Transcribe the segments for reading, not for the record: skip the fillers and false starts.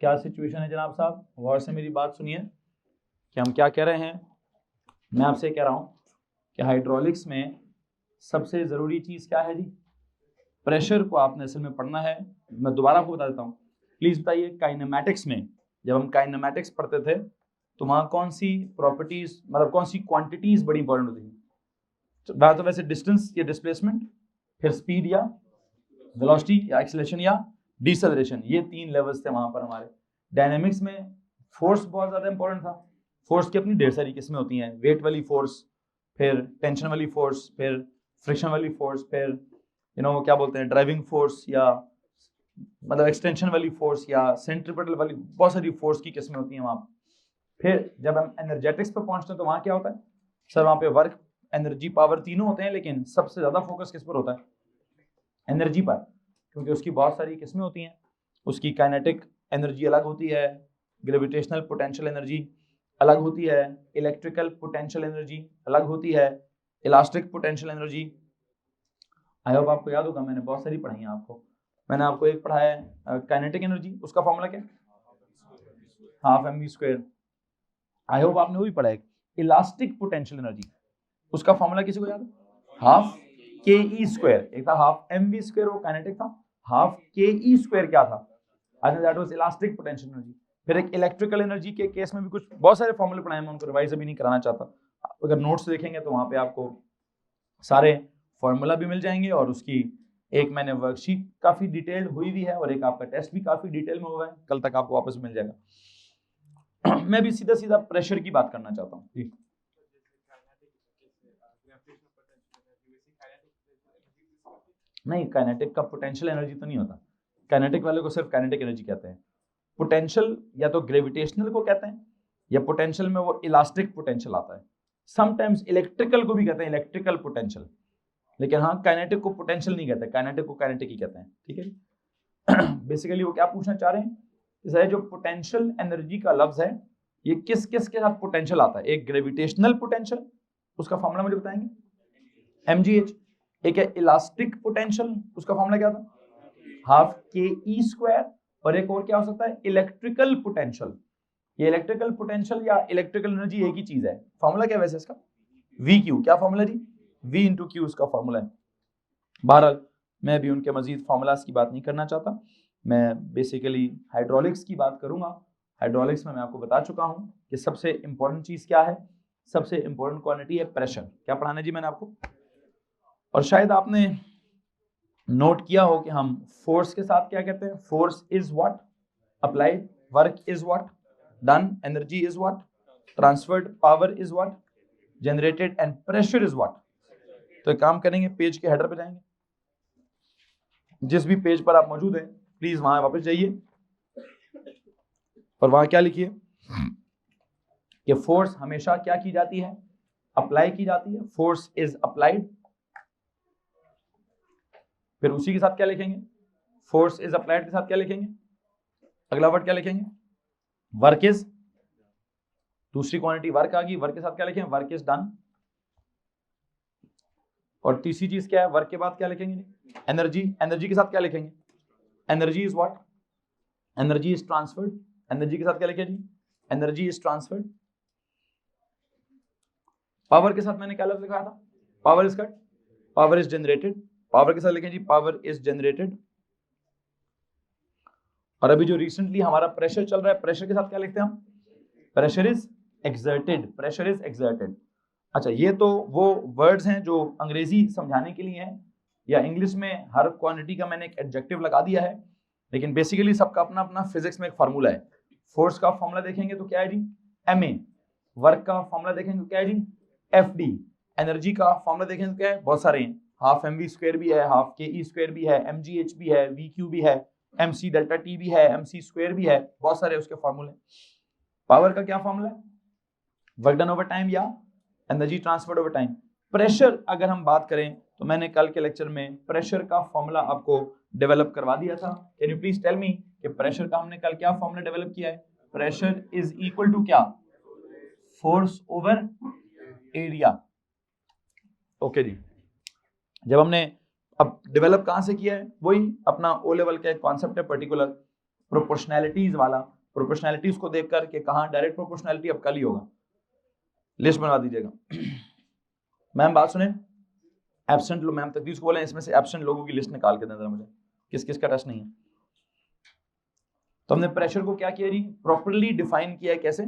क्या सिचुएशन है जनाब साहब, गौर से मेरी बात सुनिए कि हम क्या कह रहे हैं। मैं आपसे कह रहा हूं कि हाइड्रोलिक्स में सबसे ज़रूरी चीज़ क्या है जी, प्रेशर को आपने असल में पढ़ना है। मैं दोबारा आपको बता देता हूँ, प्लीज़ बताइए। काइनेमैटिक्स में जब हम काइनेमैटिक्स पढ़ते थे तो वहाँ कौन सी प्रॉपर्टीज, मतलब कौन सी क्वांटिटीज बड़ी इंपॉर्टेंट होती थी? वहाँ तो वैसे डिस्टेंस या डिस्प्लेसमेंट, फिर स्पीड या वेलोसिटी या एक्सेलरेशन या डिसेलरेशन, ये 3 लेवल्स थे वहाँ पर हमारे। डायनेमिक्स में फोर्स बहुत ज़्यादा इंपॉर्टेंट था। फोर्स की अपनी ढेर सारी किस्में होती हैं, वेट वाली फोर्स, फिर टेंशन वाली फोर्स, फिर फ्रिक्शन वाली फोर्स, फिर क्या बोलते हैं, ड्राइविंग फोर्स, या मतलब एक्सटेंशन वाली फोर्स, या सेंट्रीपिटल वाली, बहुत सारी फोर्स की किस्में होती हैं वहाँ पर। फिर जब हम एनर्जेटिक्स पर पहुंचते हैं तो वहाँ क्या होता है सर, वहाँ पे वर्क, एनर्जी, पावर तीनों होते हैं, लेकिन सबसे ज़्यादा फोकस किस पर होता है? एनर्जी पर, क्योंकि उसकी बहुत सारी किस्में होती हैं। उसकी काइनेटिक एनर्जी अलग होती है, ग्रेविटेशनल पोटेंशियल एनर्जी अलग होती है, इलेक्ट्रिकल पोटेंशियल एनर्जी अलग होती है, elastic potential energy. I hope आपको याद होगा, मैंने बहुत सारी पढ़ाई है आपको। मैंने आपको एक पढ़ाया है काइनेटिक एनर्जी, उसका फॉर्मूला क्या है? Half m v square. I hope आपने वो भी पढ़ा है। इलास्टिक पोटेंशियल एनर्जी, उसका फॉर्मूला किसी को याद है? हाफ के ई स्क्वायर। एक था हाफ एम वी स्क्वायर, वो काइनेटिक था। हाफ के ई स्क्वायर क्या था? I think that was elastic potential energy. फिर एक इलेक्ट्रिकल एनर्जी के केस में भी कुछ बहुत सारे फॉर्मूले पढ़ाए, मैं उनको रिवाइज अभी नहीं कराना चाहता। अगर नोट्स देखेंगे तो वहां पे आपको सारे फॉर्मूला भी मिल जाएंगे, और उसकी एक मैंने वर्कशीट काफी डिटेल्ड हुई भी है, और एक आपका टेस्ट भी काफी डिटेल में हुआ है, कल तक आपको वापस मिल जाएगा। मैं भी सीधा सीधा प्रेशर की बात करना चाहता हूँ। नहीं, काइनेटिक का पोटेंशियल एनर्जी तो नहीं होता। काइनेटिक वाले को सिर्फ काइनेटिक एनर्जी कहते हैं। पोटेंशियल या तो ग्रेविटेशनल को कहते हैं, या पोटेंशियल में वो इलास्टिक पोटेंशियल आता है। समटाइम्स इलेक्ट्रिकल को भी कहते हैं, इलेक्ट्रिकल पोटेंशियल। लेकिन हाँ, काइनेटिक को पोटेंशियल नहीं कहते, काइनेटिक को काइनेटिक ही कहते हैं। ठीक है। बेसिकली वो क्या पूछना चाह रहे हैं, जैसे जो पोटेंशियल एनर्जी का लफ्ज है, ये किस किस के साथ पोटेंशियल आता है? एक ग्रेविटेशनल पोटेंशियल, उसका फॉर्मूला मुझे बताएंगे, mgh। एक है इलास्टिक पोटेंशियल, उसका फॉर्मूला क्या था? हाफ के ई स्क्वायर। और एक और क्या हो सकता है? Electrical potential. ये इलेक्ट्रिकल पोटेंशियल या इलेक्ट्रिकल एनर्जी एक ही चीज है। फॉर्मूला क्या है वैसे इसका? V Q. क्या फॉर्मूला जी? वी इंटू क्यू उसका फॉर्मूला है। बहरहाल मैं भी उनके मजीद फॉर्मूलाज की बात नहीं करना चाहता, मैं बेसिकली हाइड्रोलिक्स की बात करूंगा। हाइड्रोलिक्स में मैं आपको बता चुका हूं कि सबसे इंपॉर्टेंट चीज क्या है, सबसे इंपॉर्टेंट क्वांटिटी है प्रेशर। क्या पढ़ाना जी मैंने आपको? और शायद आपने नोट किया हो कि हम फोर्स के साथ क्या कहते हैं? Force is what applied, work is what done, energy is what transferred, power is what generated, and pressure is what. तो एक काम करेंगे, पेज के हेडर पे जाएंगे, जिस भी पेज पर आप मौजूद हैं प्लीज वहां वापस जाइए, और वहां क्या लिखिए कि फोर्स हमेशा क्या की जाती है? अप्लाई की जाती है। Force is applied. फिर उसी के साथ क्या लिखेंगे? फोर्स इज अप्लाइड के साथ क्या लिखेंगे? अगला वर्ड क्या लिखेंगे? Work is. दूसरी क्वांटिटी वर्क आ गई, वर्क के साथ क्या लिखेंगे? Work is done. और तीसरी चीज क्या है? वर्क के बाद क्या लिखेंगे? एनर्जी। एनर्जी के साथ क्या लिखेंगे? Energy is what? Energy is transferred. Energy के साथ क्या लिखेंगे? Energy is transferred. पावर के साथ मैंने क्या लफ्ज लिखा था? Power is cut, power is generated. Power के साथ लिखें जी, पावर इज जनरेटेड। और अभी जो रिसेंटली हमारा प्रेशर चल रहा है, प्रेशर के साथ क्या लिखते हैं हम? Pressure is exerted. Pressure is exerted. अच्छा, ये तो वो वर्ड्स हैं जो अंग्रेजी समझाने के लिए हैं, या इंग्लिश में हर क्वांटिटी का मैंने एक एडजेक्टिव लगा दिया है, लेकिन बेसिकली सबका अपना अपना फिजिक्स में एक फार्मूला है। फोर्स का फॉर्मूला देखेंगे तो क्या है जी? ma। वर्क का फॉर्मूला देखेंगे तो क्या है जी? fd। एनर्जी का फॉर्मूला देखेंगे तो क्या है? बहुत सारे हैं, हाफ एम वी स्क्वायर भी है, हाफ के ई स्क्वायर भी है, mgh भी है, वी क्यू भी है, mc डेल्टा टी भी है, mc स्क्वायर भी है, बहुत सारे उसके फॉर्मूले। पावर का क्या फॉर्मूला है? वर्क डन ओवर टाइम या energy transferred over time. Pressure अगर हम बात करें तो मैंने कल के लेक्चर में प्रेशर का फॉर्मूला आपको डेवलप करवा दिया था। Can you please tell me कि प्रेशर का हमने कल क्या फॉर्मूला डेवलप किया है? प्रेशर इज इक्वल टू क्या? Force over area. ओके जी। जब हमने अब डेवलप कहां से किया है? वही अपना ओ लेवल का एक कॉन्सेप्ट है पर्टिकुलर, प्रोपोर्शनैलिटीज वाला, प्रोपोर्शनैलिटीज को देखकर कि कहाँ डायरेक्ट प्रोपोर्शनैलिटी अब कल ही होगा, लिस्ट बना दीजिएगा। मैम बात सुने, एब्सेंट लोग, मैम तकदीस को बोले इसमें से एब्सेंट लोगों की लिस्ट निकाल के दें जरा मुझे, किस किस का टेस्ट नहीं है। तो हमने प्रेशर को क्या किया जी, प्रॉपर्ली डिफाइन किया है। कैसे?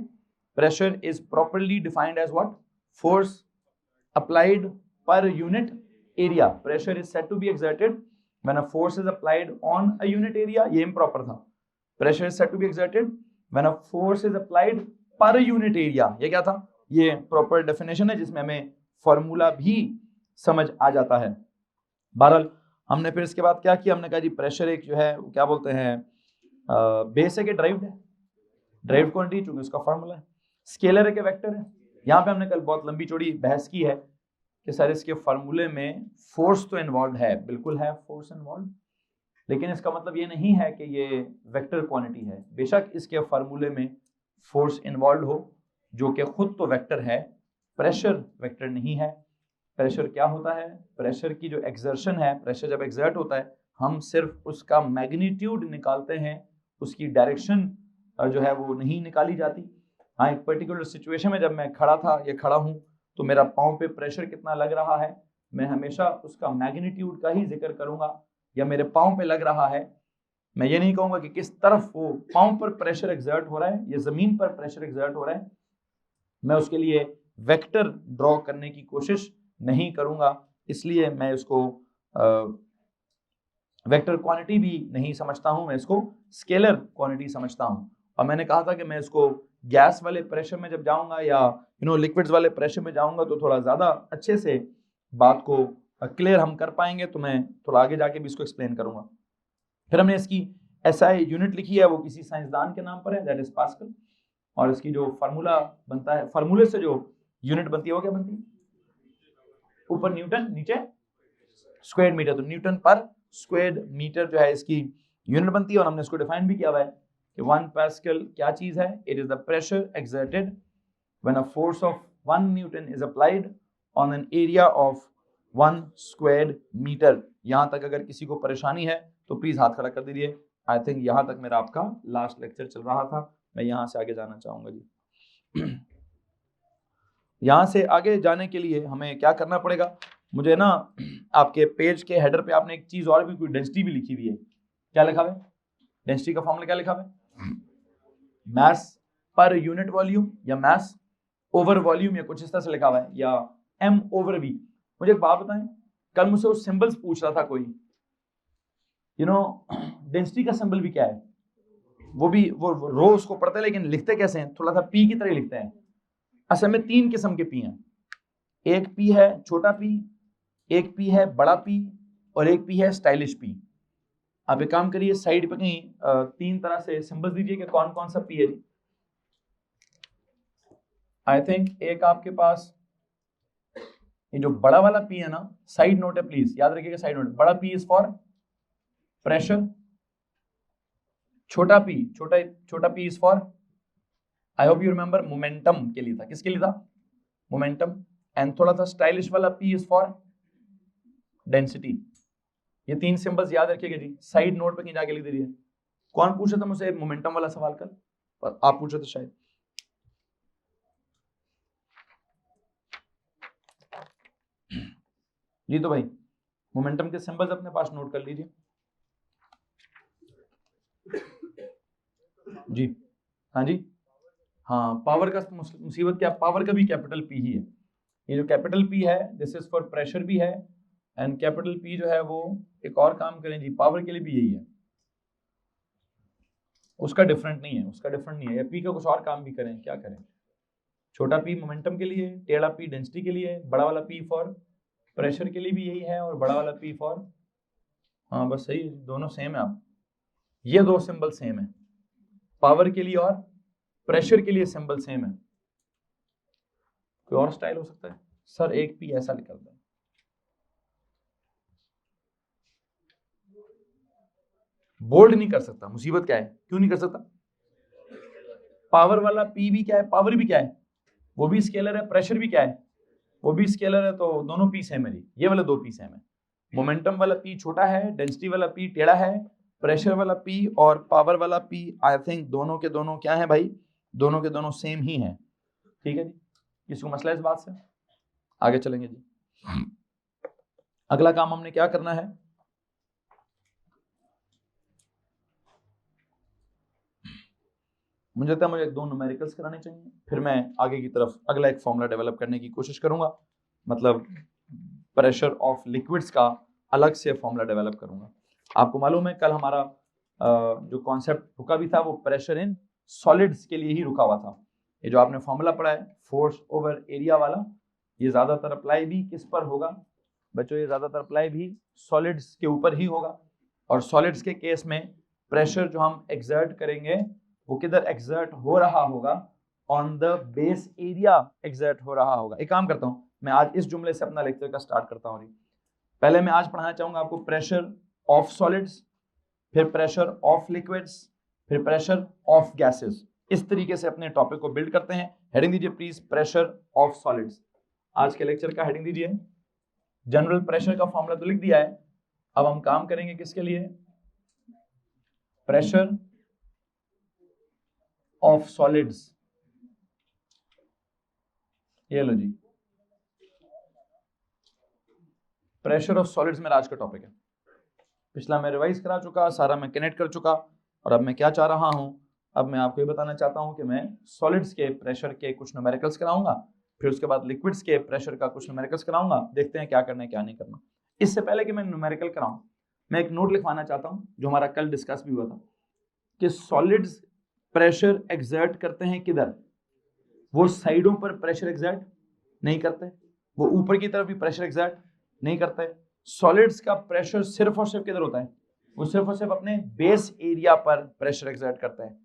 Pressure is properly defined as what? Force applied per unit area. Pressure is said to be exerted when a force is applied on a unit area. ये इम्प्रॉपर था। Pressure is said to be exerted when a force is applied per unit area. ये क्या था? ये proper definition है जिसमें हमें formula भी समझ आ जाता है। बहरहाल हमने फिर इसके बाद क्या किया, हमने कहा जी प्रेशर एक जो है क्या बोलते हैं, बेस है कि ड्राइव्ड है, ड्राइव्ड क्वांटिटी, चूंकि उसका फॉर्मूला है। स्केलर है कि वेक्टर है। यहाँ पे हमने कल बहुत लंबी चौड़ी बहस की है कि सर इसके फॉर्मूले में फोर्स तो इन्वॉल्व है, बिल्कुल है फोर्स इन्वॉल्व, लेकिन इसका मतलब ये नहीं है कि ये वेक्टर क्वांटिटी है। बेशक इसके फॉर्मूले में फोर्स इन्वॉल्व हो, जो कि खुद तो वेक्टर है, प्रेशर वेक्टर नहीं है। प्रेशर क्या होता है? प्रेशर की जो एक्सर्शन है, प्रेशर जब एक्सर्ट होता है हम सिर्फ उसका मैग्नीट्यूड निकालते हैं, उसकी डायरेक्शन जो है वो नहीं निकाली जाती। हाँ, एक पर्टिकुलर सिचुएशन में जब मैं खड़ा था या खड़ा हूँ तो मेरा पाँव पे प्रेशर कितना लग रहा है, मैं हमेशा उसका मैग्नीट्यूड का ही जिक्र करूंगा। या मेरे पाँव पे लग रहा है, मैं ये नहीं कहूंगा कि किस तरफ वो पाँव पर प्रेशर एक्सर्ट हो रहा है या जमीन पर प्रेशर एक्सर्ट हो रहा है। मैं उसके लिए वेक्टर ड्रॉ करने की कोशिश नहीं करूंगा, इसलिए मैं इसको वेक्टर क्वांटिटी भी नहीं समझता हूं, मैं इसको स्केलर क्वांटिटी समझता हूं। और मैंने कहा था कि मैं इसको गैस वाले प्रेशर में जब जाऊंगा या लिक्विड्स वाले प्रेशर में जाऊंगा तो थोड़ा ज्यादा अच्छे से बात को क्लियर हम कर पाएंगे, तो मैं थोड़ा आगे जाके भी इसको एक्सप्लेन करूंगा। फिर हमने इसकी एसआई यूनिट लिखी है, वो किसी साइंसदान के नाम पर है, दैट इज पास्कल। और इसकी जो फार्मूला बनता है, फार्मूले से जो यूनिट बनती है वो क्या बनती है? ऊपर न्यूटन, नीचे स्क्वायर मीटर। तो न्यूटन पर स्क्वायर मीटर जो है इसकी यूनिट बनती है। और हमने इसको डिफाइन भी किया हुआ है कि 1 पास्कल क्या चीज है? It is the pressure exerted when a force of 1 newton is applied on an area of 1 square metre. यहां तक अगर किसी को परेशानी है तो प्लीज हाथ खड़ा कर दीजिए। आई थिंक यहां तक मेरा आपका लास्ट लेक्चर चल रहा था, मैं यहां से आगे जाना चाहूंगा जी। यहां से आगे जाने के लिए हमें क्या करना पड़ेगा? मुझे ना आपके पेज के हेडर पे आपने एक चीज और भी, कोई डेंसिटी भी लिखी हुई है। क्या लिखा हुआ है? डेंसिटी का फॉर्मूला क्या लिखा हुआ है? मास पर यूनिट वॉल्यूम या मास ओवर वॉल्यूम या कुछ इस तरह से लिखा हुआ है, या m ओवर v। मुझे एक बात बताएं, कल मुझसे वो सिंबल्स पूछ रहा था कोई, डेंसिटी का सिंबल भी क्या है? वो भी वो रो उसको पढ़ते हैं, लेकिन लिखते कैसे हैं? थोड़ा सा पी की तरह लिखते हैं। असल में 3 किस्म के पी हैं। एक पी है छोटा पी, एक पी है बड़ा पी, और एक पी है स्टाइलिश पी। आप एक काम करिए, साइड पे कहीं 3 तरह से सिंबल्स दीजिए कि कौन कौन सा पी है जी। आई थिंक एक आपके पास ये जो बड़ा वाला पी है ना, साइड नोट है, प्लीज याद रखिएगा साइड नोट। बड़ा पी इज फॉर प्रेशर, छोटा P is for, I hope you remember, momentum के लिए था। किसके लिए था? मोमेंटम। एंड थोड़ा सा स्टाइलिश वाला पी इज फॉर डेंसिटी। ये 3 सिंबल्स याद रखिएगा जी, साइड नोट पे कहीं जाके लिख दीजिए। कौन पूछा था मुझसे मोमेंटम वाला सवाल कल? पर आप पूछे थे शायद। जी तो भाई मोमेंटम के सिंबल्स अपने पास नोट कर लीजिए जी। हाँ जी, हाँ, पावर का मुसीबत क्या? पावर का भी कैपिटल पी ही है। ये जो कैपिटल पी है दिस इज फॉर प्रेशर भी है, एंड कैपिटल पी जो है वो एक और काम करें जी, पावर के लिए भी यही है, उसका डिफरेंट नहीं है, या पी का कुछ और काम भी करें, क्या करें? छोटा पी मोमेंटम के लिए, टेढ़ा पी डेंसिटी के लिए, बड़ा वाला पी फॉर प्रेशर के लिए भी यही है, और बड़ा वाला पी फॉर, हाँ बस सही, दोनों सेम है। आप ये 2 सिंबल सेम है, पावर के लिए और प्रेशर के लिए सिंबल सेम है। कोई और स्टाइल हो सकता है? सर एक पी ऐसा निकलता है, बोल्ड नहीं कर सकता। मुसीबत क्या है? क्यों नहीं कर सकता? पावर वाला पी भी क्या है? पावर भी क्या है? वो भी स्केलर है। प्रेशर भी क्या है? वो भी स्केलर है। तो दोनों पी सेम है जी, ये वाले 2 पी सेम है। मोमेंटम वाला पी छोटा है, डेंसिटी वाला पी टेढ़ा है, प्रेशर वाला P और पावर वाला P आई थिंक दोनों के दोनों क्या है भाई, दोनों के दोनों सेम ही हैं। ठीक है जी, किसी को मसला इस बात से? आगे चलेंगे जी। अगला काम हमने क्या करना है, मुझे लगता है मुझे 2 न्यूमेरिकल्स कराने चाहिए, फिर मैं आगे की तरफ अगला एक फॉर्मूला डेवलप करने की कोशिश करूंगा, मतलब प्रेशर ऑफ लिक्विड्स का अलग से फॉर्मूला डेवलप करूंगा। आपको मालूम है कल हमारा जो कॉन्सेप्ट रुका भी था वो प्रेशर इन सॉलिड्स के लिए ही रुका हुआ था। ये जो आपने फॉर्मूला पढ़ा है फोर्स ओवर एरिया वाला, ये ज्यादातर अप्लाई भी किस पर होगा बच्चों, ये ज्यादातर अप्लाई भी सॉलिड्स के ऊपर ही होगा। और सॉलिड्स के केस में प्रेशर जो हम एक्सर्ट करेंगे वो किधर एक्सर्ट हो रहा होगा, on the base area exert हो रहा होगा। एक काम करता हूं, मैं आज इस जुमले से अपना लेक्चर का स्टार्ट करता हूं। पहले मैं आज पढ़ाना चाहूंगा आपको प्रेशर ऑफ सॉलिड्स, फिर प्रेशर ऑफ लिक्विड्स, फिर प्रेशर ऑफ गैसेस। इस तरीके से अपने टॉपिक को बिल्ड करते हैं। हेडिंग दीजिए प्लीज, प्रेशर ऑफ सॉलिड्स। आज के लेक्चर का हेडिंग दीजिए, जनरल प्रेशर का फॉर्मूला तो लिख दिया है, अब हम काम करेंगे किसके लिए, प्रेशर ऑफ सॉलिड्स। ये लो जी, प्रेशर ऑफ सॉलिड्स मेरा आज का टॉपिक है। पिछला मैं रिवाइज करा चुका, सारा मैं कनेक्ट कर चुका, और अब मैं क्या चाह रहा हूं, अब मैं आपको ये बताना चाहता हूं कि मैं सॉलिड्स के प्रेशर के कुछ न्यूमेरिकल्स कराऊंगा, फिर उसके बाद लिक्विड्स के प्रेशर का कुछ न्यूमेरिकल्स कराऊंगा। देखते हैं क्या करना है क्या नहीं करना। इससे पहले कि मैं न्यूमेरिकल कराऊं, मैं एक नोट लिखवाना चाहता हूं जो हमारा कल डिस्कस भी हुआ था कि सॉलिड्स प्रेशर एक्सर्ट करते हैं किधर, वो साइडों पर प्रेशर एक्सर्ट नहीं करते, वो ऊपर की तरफ भी प्रेशर एक्सर्ट नहीं करते। सॉलिड्स का प्रेशर सिर्फ और सिर्फ किधर होता है, वो सिर्फ और सिर्फ अपने बेस एरिया पर प्रेशर एक्सर्ट करता है।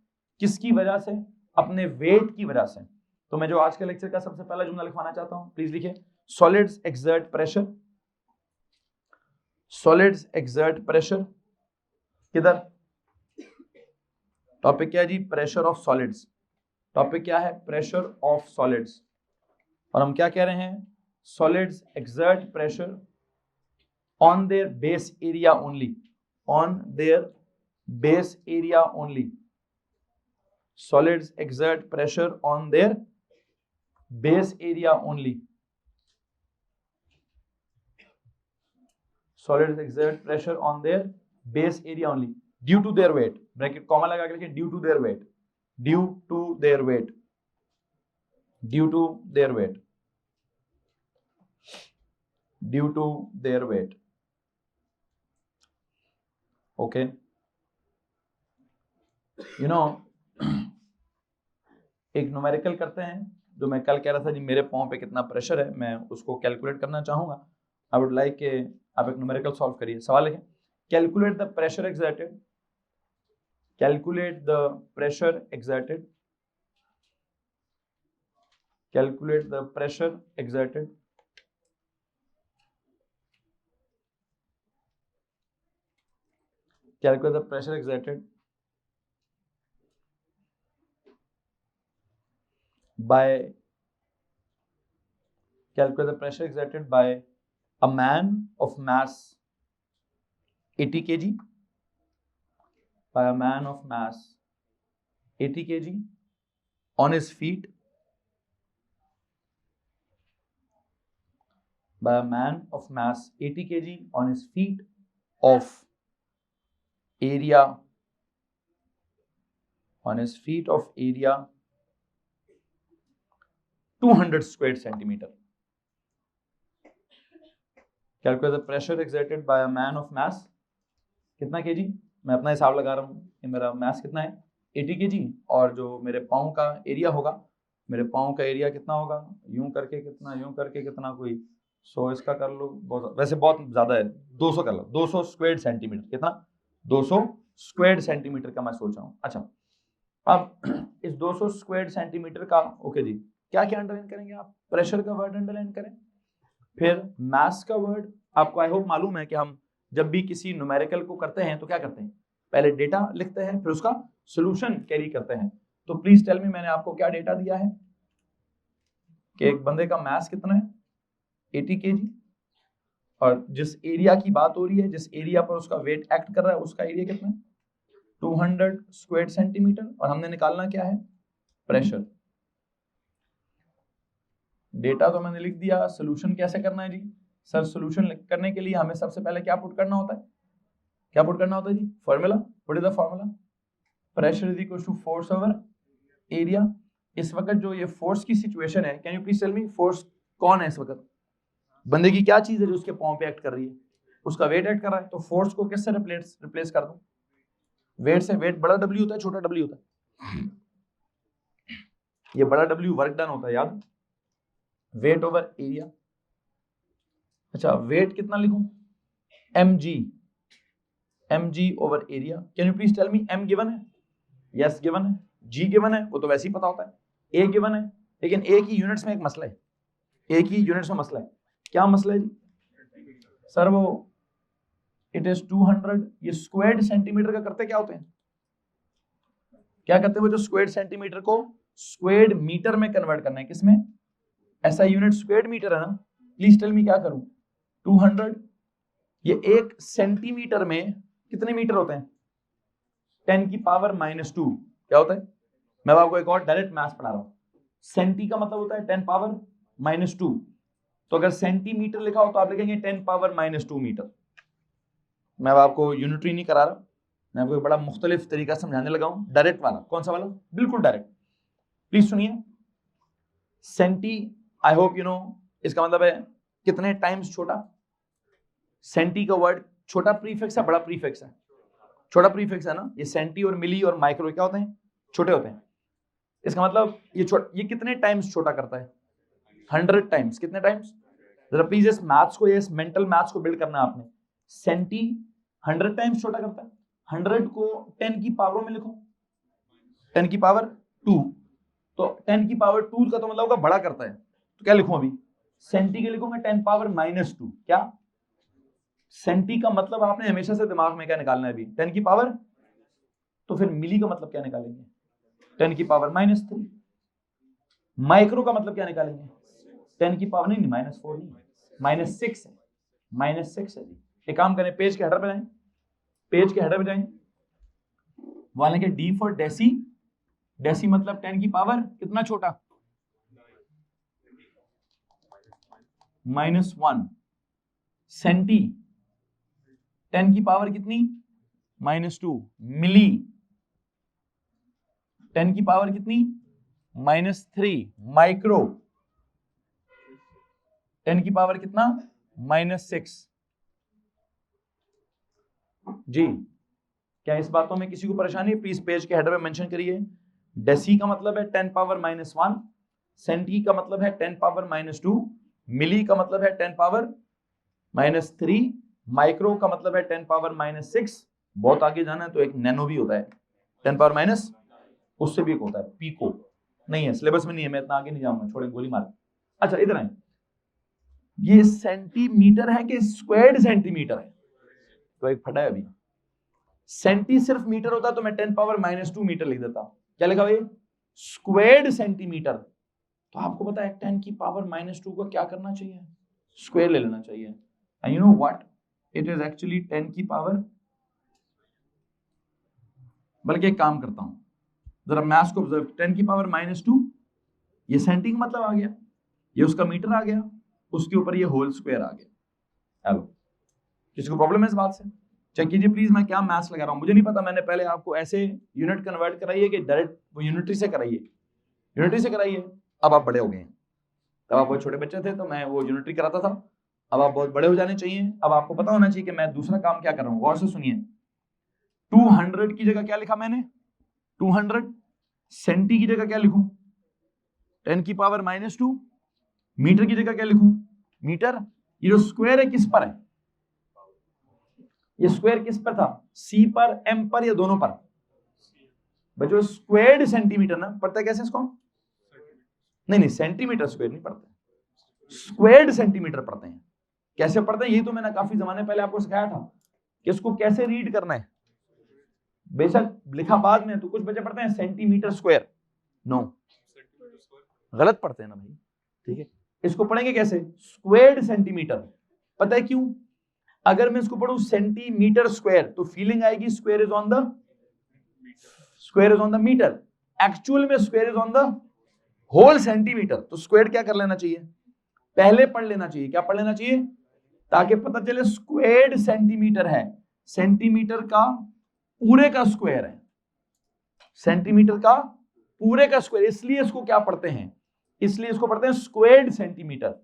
किसकी वजह से, अपने वेट की वजह से। तो मैं जो आज के लेक्चर का सबसे पहला जुमला लिखवाना चाहता हूं, प्लीज लिखिए, solids exert pressure, solids exert pressure किधर, टॉपिक क्या है जी, प्रेशर ऑफ सॉलिड्स। टॉपिक क्या है, प्रेशर ऑफ सॉलिड्स। और हम क्या कह रहे हैं, solids exert pressure on their base area only, on their base area only. Solids exert pressure on their base area only. Solids exert pressure on their base area only due to their weight. Bracket comma लगा के लिखिए, due to their weight, due to their weight, due to their weight, due to their weight. Okay. You know, एक numerical करते हैं जो मैं कल कह रहा था जी, मेरे पाँव पे कितना प्रेशर है, मैं उसको कैलकुलेट करना चाहूंगा। आई वुड लाइक के आप एक न्यूमेरिकल सॉल्व करिए। सवाल है, calculate the pressure exerted, calculate the pressure exerted, calculate the pressure exerted calculate the pressure exerted by calculate the pressure exerted by a man of mass 80 kg, by a man of mass 80 kg on his feet, by a man of mass 80 kg on his feet of area, on his feet of area 200 square centimeter. Calculate the pressure exerted by a man of mass कितना KG, मैं अपना हिसाब लगा रहा हूँ कि मेरा मास कितना है 80 केजी, और जो मेरे पाँव का एरिया होगा, मेरे पाँव का एरिया कितना होगा, यूं करके कितना, यूं करके कितना, कोई 100 इसका कर लो, बहुत वैसे बहुत ज्यादा है, 200 कर लो, 200 स्क्वायर सेंटीमीटर, कितना 200 स्क्वायर सेंटीमीटर का मैं सोच रहा हूँ। अच्छा, अब इस 200 स्क्वायर सेंटीमीटर का, ओके जी, क्या क्या अंडरलाइन करेंगे आप, प्रेशर का वर्ड अंडरलाइन करें, फिर मास का वर्ड। आपको आई होप मालूम है कि हम जब भी किसी न्यूमेरिकल को करते हैं तो क्या करते हैं, पहले डेटा लिखते हैं, फिर उसका सॉल्यूशन कैरी करते हैं। तो प्लीज टेल मी, मैंने आपको क्या डेटा दिया है कि एक बंदे का मास कितना है 80 केजी, और जिस एरिया की बात हो रही है, जिस एरिया पर उसका वेट एक्ट कर रहा है, उसका एरिया कितना है? 200 स्क्वायर सेंटीमीटर। और हमने निकालना क्या है? प्रेशर। डेटा तो मैंने लिख दिया, सोल्यूशन कैसे करना है जी? सर सोल्यूशन करने के लिए हमें सबसे पहले क्या पुट करना होता है? क्या पुट करना होता है जी? Formula. What is the formula? Pressure is equal to force over area. इस वक्त जो ये फोर्स की सिचुएशन है, can you please tell me force कौन है इस वक्त? बंदे की क्या चीज है जो उसके पांव पे एक्ट कर रही है? उसका वेट एक्ट कर रहा है। तो फोर्स को किससे रिप्लेस कर दूं? वेट से। वेट बड़ा W होता है, छोटा W होता है? ये बड़ा W वर्क डन होता है, याद? Weight over area. अच्छा, वेट कितना लिखूं? mg over area. Can you please tell me m given है? यस गिवन है। g गिवन है, वो तो वैसे ही पता होता है। a गिवन है, लेकिन a की यूनिट्स में एक मसला है। a की यूनिट्स में मसला है। क्या मसला है जी? सर वो इट इज 200। ये स्क्वायर्ड सेंटीमीटर का करते क्या होते हैं? क्या करते हैं वो जो स्क्वायर्ड सेंटीमीटर को स्क्वायर्ड मीटर में कन्वर्ट करना है? किसमें? ऐसा यूनिट स्क्वायर्ड मीटर है ना। प्लीज टेल मी क्या करूं? 200, ये 1 सेंटीमीटर में कितने मीटर होते हैं? 10 की पावर -2। क्या होता है? मैं आपको एक और डायरेक्ट मैथ्स पढ़ा रहा हूं। सेंटी का मतलब होता है 10 पावर -2। तो अगर सेंटीमीटर लिखा हो तो आप लिखेंगे 10 पावर -2 मीटर। मैं आपको यूनिटरी नहीं करा रहा, मैं आपको बड़ा मुख्तलिफ तरीका समझाने लगा हूं। डायरेक्ट वाला। कौन सा वाला? बिल्कुल डायरेक्ट। प्लीज सुनिए। Centi, I hope you know, इसका मतलब है कितने टाइम्स छोटा। सेंटी का वर्ड छोटा प्रीफिक्स है, बड़ा प्रीफिक्स है? छोटा प्रीफिक्स है ना। ये सेंटी और मिली और माइक्रो क्या होते हैं? छोटे होते हैं। इसका मतलब ये कितने टाइम्स छोटा करता है? 100 टाइम्स। कितने टाइम्स? जरा प्लीज इस मैथ्स को, इस मेंटल मैथ्स को बिल्ड करना है आपने। सेंटी 100 टाइम्स छोटा करता है। 100 को 10 की पावरों में लिखो, 10 की पावर 2। तो 10 की पावर 2 का तो मतलब होगा बड़ा करता है। तो क्या लिखूं अभी? सेंटी के लिखूंगा 10 पावर -2। क्या? सेंटी का मतलब आपने हमेशा से दिमाग में क्या निकालना है अभी? 10 की पावर। तो फिर मिली का मतलब क्या निकालेंगे? 10 की पावर -3। माइक्रो का मतलब क्या निकालेंगे? 10 की पावर नहीं, -4 नहीं, -6 है। -6 है जी। एक काम करें, पेज के हेडर पे जाएं। पेज के हेडर पे जाएं, वहां लेंगे D फॉर डेसी। डेसी मतलब 10 की पावर कितना छोटा? -1। सेंटी 10 की पावर कितनी? -2। मिली 10 की पावर कितनी? -3। माइक्रो 10 की पावर कितना? -6। जी, क्या इस बातों में किसी को परेशानी है? प्लीज पेज के हेडर में मेंशन करिए। डेसी का मतलब है 10 पावर -1, सेंटी का मतलब है 10 पावर -2, मिली का मतलब है 10 पावर -3, माइक्रो का मतलब है 10 पावर -6। बहुत आगे जाना है तो एक नैनो भी होता है 10 पावर माइनस, उससे भी एक होता है पीको। नहीं है, सिलेबस में नहीं है, मैं इतना आगे नहीं जाऊंगा, छोड़े गोली मार। अच्छा इधर आए, ये सेंटीमीटर है कि स्क्वायर्ड सेंटीमीटर है? तो एक फटा है अभी। सेंटी सिर्फ मीटर होता तो मैं 10 पावर -2 मीटर लिख देता। क्या लिखा भाई? Squared centimetre. तो आपको पता है 10 की पावर -2 को क्या करना चाहिए? स्क्वायर ले लेना चाहिए। And you know what, it is actually 10 की पावर, बल्कि एक काम करता हूं, जरा मैथ्स को ऑब्जर्व। 10 की पावर -2, ये सेंटी का मतलब आ गया, ये उसका मीटर आ गया, उसके ऊपर ये होल स्क्वायर आ गया। हेलो, किसी को प्रॉब्लम है इस बात से? चेक कीजिए प्लीज, मैं क्या मैथ्स लगा रहा हूं। मुझे नहीं पता, मैंने पहले आपको ऐसे यूनिट कन्वर्ट कराई है कि डायरेक्ट वो यूनिटरी से कराइए। यूनिटरी से कराइए। अब आप बड़े हो गए हैं, तब आप बहुत छोटे बच्चे थे तो मैं वो यूनिटरी कराता था। अब आप बहुत बड़े हो जाने चाहिए, अब आपको पता होना चाहिए कि मैं दूसरा काम क्या कर रहा हूं। गौर से सुनिए। 200 की जगह क्या लिखा मैंने? 200। सेंटी की जगह क्या लिखूं? 10 की पावर -2। मीटर की जगह क्या लिखूं? मीटर। ये जो स्क्वायर है किस पर है? ये स्क्वायर किस पर था? सी पर, एम पर, या दोनों पर? बच्चों स्क्वायर्ड सेंटीमीटर ना पढ़ता है कैसे इसको? नहीं, सेंटीमीटर स्क्वायर नहीं पढ़ते, स्क्वायर्ड सेंटीमीटर पढ़ते हैं। कैसे पढ़ते हैं यही तो मैंने काफी जमाने पहले आपको सिखाया था कि इसको कैसे रीड करना है। बेशक लिखा बाद में, तो कुछ बच्चे पढ़ते हैं सेंटीमीटर स्क्वायर। नो, गलत पढ़ते हैं ना भाई। ठीक है, इसको पढ़ेंगे कैसे? Squared centimetre. पता है क्यों? अगर मैं इसको पढ़ूं सेंटीमीटर स्क्वायर तो फीलिंग आएगी square is on the metre, actual में square is on the whole centimetre. तो स्क्वायर क्या कर लेना चाहिए, पहले पढ़ लेना चाहिए। क्या पढ़ लेना चाहिए, ताकि पता चले स्क्वायर्ड सेंटीमीटर है, सेंटीमीटर का पूरे का स्क्वायर है, सेंटीमीटर का पूरे का स्क्वायर। इसलिए इसको क्या पढ़ते हैं, इसलिए इसको पढ़ते हैं स्क्वायर्ड सेंटीमीटर।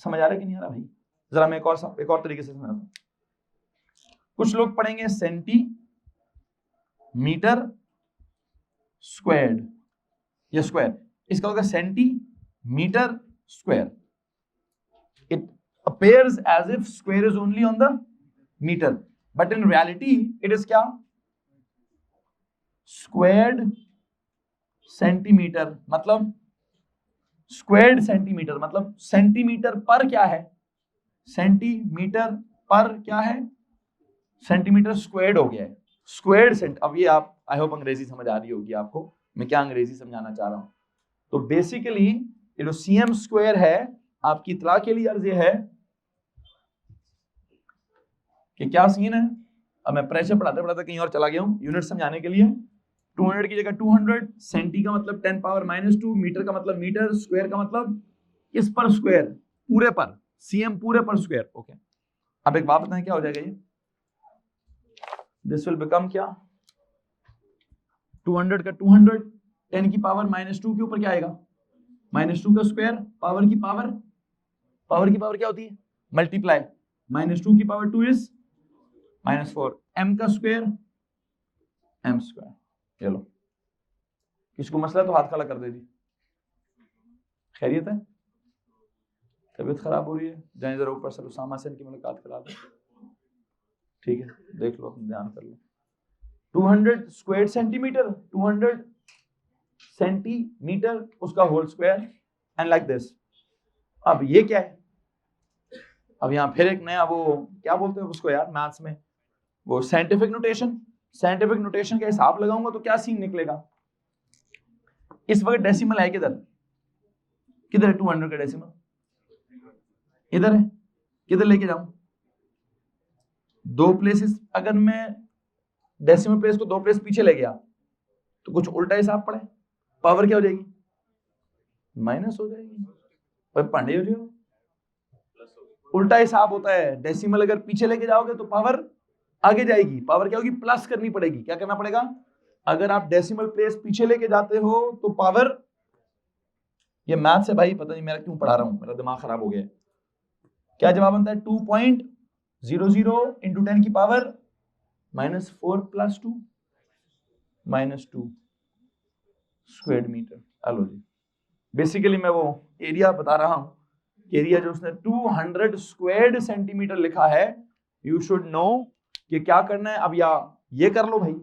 समझ आ रहा है कि नहीं आ रहा भाई? जरा मैं एक और तरीके से समझाता हूं। कुछ लोग पढ़ेंगे सेंटीमीटर स्क्वायर्ड, ये स्क्वायर, इसका होगा centimetre square. It appears as if square is only on the meter, but in reality it is क्या, squared centimeter। मतलब squared centimeter मतलब सेंटीमीटर पर क्या है, सेंटीमीटर पर क्या है, सेंटीमीटर स्क्वायर्ड हो गया है, स्क्वायर्ड सेंट। अब ये आप आई होप अंग्रेजी समझ आ रही होगी आपको, मैं क्या अंग्रेजी समझाना चाह रहा हूं। तो बेसिकली ये जो सीएम स्क्वायर है, आपकी इतला के लिए अर्ज ये है कि क्या सीन है। अब मैं प्रेशर पढ़ाते पढ़ाते कहीं और चला गया हूं, यूनिट समझाने के लिए 200 की जगह 200, सेंटी का मतलब 10 पावर -2, मीटर का मतलब मीटर, स्क्वायर का मतलब किस पर स्क्वायर, पूरे पर, सीएम पूरे पर स्क्वायर। ओके, अब एक बात बताएं क्या हो जाएगा ये, दिस विल बिकम क्या, 200 का 200, 10 की पावर -2 के ऊपर क्या आएगा, -2 का स्क्वायर, पावर की पावर क्या होती है, मल्टीप्लाई, -2 की पावर 2 इज -4, m का स्क्वायर m स्क्वायर। चलो, किसको मसला तो हाथ खड़ा कर दे दी, खैरियत है, तबीयत खराब हो रही है, जाए जरा ऊपर से उसामा से इनकी मुलाकात करा दो, ठीक है, देख लो, ध्यान कर लो। 200 स्क्वायर सेंटीमीटर, 200 सेंटीमीटर उसका whole square, and like this. अब ये क्या है, अब यहाँ फिर एक नया वो क्या बोलते हैं उसको यार मैथ्स में, वो साइंटिफिक नोटेशन। साइंटिफिक नोटेशन का हिसाब लगाऊंगा तो क्या सीन निकलेगा। इस वक्त डेसिमल है किधर, किधर है 200 का डेसिमल, इधर है, किधर लेके जाऊं, दो प्लेसेस, अगर मैं डेसिमल प्लेस को दो प्लेस पीछे ले गया तो कुछ उल्टा हिसाब पड़े, पावर क्या हो जाएगी, माइनस हो जाएगी। भाई पढ़े हो रहे हो, उल्टा हिसाब होता है, डेसिमल अगर पीछे लेके जाओगे तो पावर आगे जाएगी, पावर क्या होगी, प्लस करनी पड़ेगी। क्या करना पड़ेगा, अगर आप डेसिमल प्लेस पीछे लेके जाते हो तो पावर, ये मैथ्स है भाई, पता नहीं मेरा क्यों पढ़ा रहा हूं, मेरा दिमाग खराब हो गया है। क्या जवाब बनता है, 2.00 इंटू 10 की पावर -4 + 2 -2 स्क्वायर मीटर। हेलो जी, बेसिकली मैं वो एरिया बता रहा हूं, एरिया जो उसने 200 स्क्वायर्ड सेंटीमीटर लिखा है, यू शुड नो कि क्या करना है। अब या ये कर लो भाई,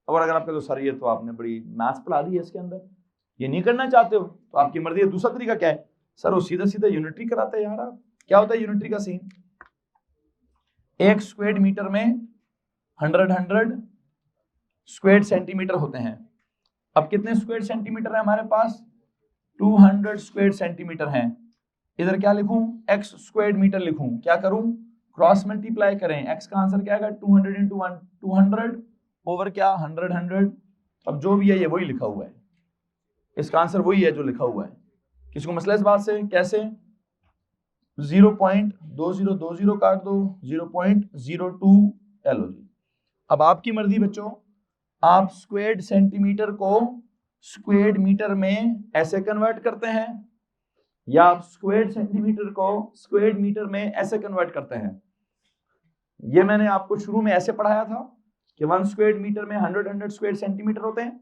और अगर आपका तो सर ये तो आपने बड़ी मैथ्स पढ़ा दी है इसके अंदर, ये नहीं करना चाहते हो तो आपकी मर्जी है। दूसरा तरीका क्या है, सर वो सीधा सीधा यूनिटरी कराते हैं यार। आप क्या होता है यूनिटरी का सीन, एक स्क्वायर मीटर में 100 स्क्वायर सेंटीमीटर होते हैं। अब कितने स्क्वायर सेंटीमीटर है हमारे पास, 200 स्क्वायर सेंटीमीटर हैं। इधर क्या लिखूं, x स्क्वायर मीटर लिखूं, क्या करूं, क्रॉस मल्टीप्लाई करें, x का आंसर क्या आएगा, 200 × 1 200 ओवर क्या 100। अब जो भी है ये वही लिखा हुआ है, इसका आंसर वही है जो लिखा हुआ है। किसको मसला इस बात से, कैसे, 0.2020 काट दो, 0.02 लो जी। अब आपकी मर्जी बच्चों, आप स्क्वायर सेंटीमीटर को स्क्वायर मीटर में ऐसे कन्वर्ट करते हैं, या आप स्क्वायर सेंटीमीटर को स्क्वायर मीटर में ऐसे कन्वर्ट करते हैं। ये मैंने आपको शुरू में ऐसे पढ़ाया था कि 1 स्क्वायर मीटर में 100 स्क्वायर सेंटीमीटर होते हैं,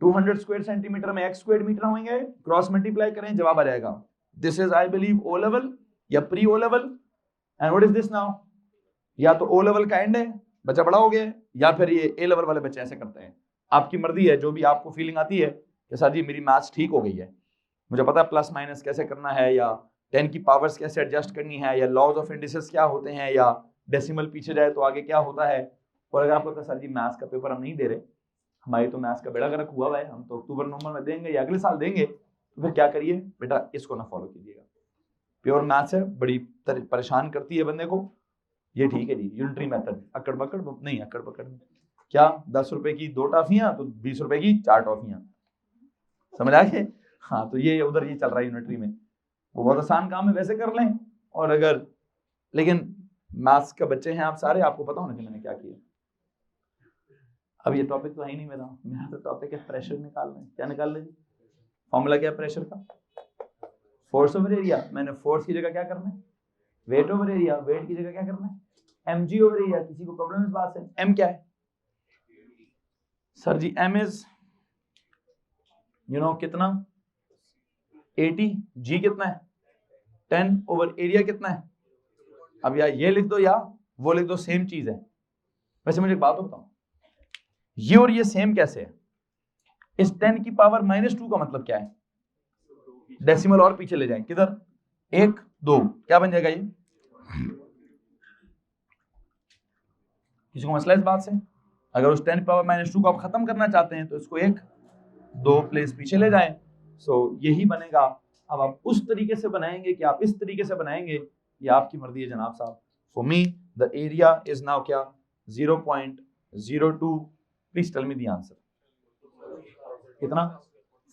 200 स्क्वायर सेंटीमीटर में x स्क्वायर मीटर होंगे, क्रॉस मल्टीप्लाई करें, जवाब आ जाएगा। This is I believe O level या pre O level, and what is this now, या तो ओ लेवल का एंड है, बच्चा बड़ा हो गया, या फिर ये ए लेवल वाले बच्चे ऐसे करते हैं। आपकी मर्जी है, जो भी आपको फीलिंग आती है कि सर जी मेरी मैथ्स ठीक हो गई है, मुझे पता है प्लस माइनस कैसे करना है, या 10 की पावर्स कैसे एडजस्ट करनी है, या लॉज ऑफ इंडिसेस क्या होते हैं, या डेसिमल पीछे जाए तो आगे क्या होता है। और अगर आपको सर जी मैथ्स का पेपर हम नहीं दे रहे, हमारी तो मैथ्स का बेड़ा गर्क हुआ है, हम तो अक्टूबर नवंबर में देंगे या अगले साल देंगे, तो फिर क्या करिए बेटा, इसको ना फॉलो कीजिएगा। प्योर मैथ्स है, बड़ी परेशान करती है बंदे को, ये ठीक है जी, यूनिटरी मेथड, अकड़ बकड़ नहीं, अकड़ बकड़ नहीं, क्या 10 रुपए की 2 टॉफियां तो 20 रुपए की 4 टॉफियां, समझ आ गए? हाँ, तो ये उधर ये चल रहा है यूनिटरी में, वो बहुत आसान काम है, वैसे कर लें। और अगर, लेकिन मैथ्स के बच्चे हैं आप सारे, आपको पता होना कि मैंने क्या किया। अब ये टॉपिक तो है ही नहीं मेरा तो टॉपिक है प्रेशर निकालना है। क्या निकाल लें? फॉर्मूला क्या है प्रेशर का? Force over area. मैंने फोर्स की जगह क्या करना है? Wait over area. वेट की जगह क्या करना है? mg over area. किसी को प्रॉब्लम इस बात से? m क्या है सर जी? m इज कितना? 80। g कितना है? 10 ओवर एरिया कितना है? अब या ये लिख दो या वो लिख दो, सेम चीज है। वैसे मुझे एक बात बताओ, ये और ये सेम कैसे है? इस 10 की पावर -2 का मतलब क्या है? डेसिमल और पीछे ले जाएं, किधर? 1 2, क्या बन जाएगा ये? किसी को मसला इस बात से? अगर उस 10 पावर -2 को आप खत्म करना चाहते हैं तो इसको 1 2 प्लेस पीछे ले जाएं, सो यही बनेगा। अब आप उस तरीके से बनाएंगे कि आप इस तरीके से बनाएंगे, ये आपकी मर्जी है जनाब साहब। For me the area is now क्या? 0.02। Please tell me the answer. कितना?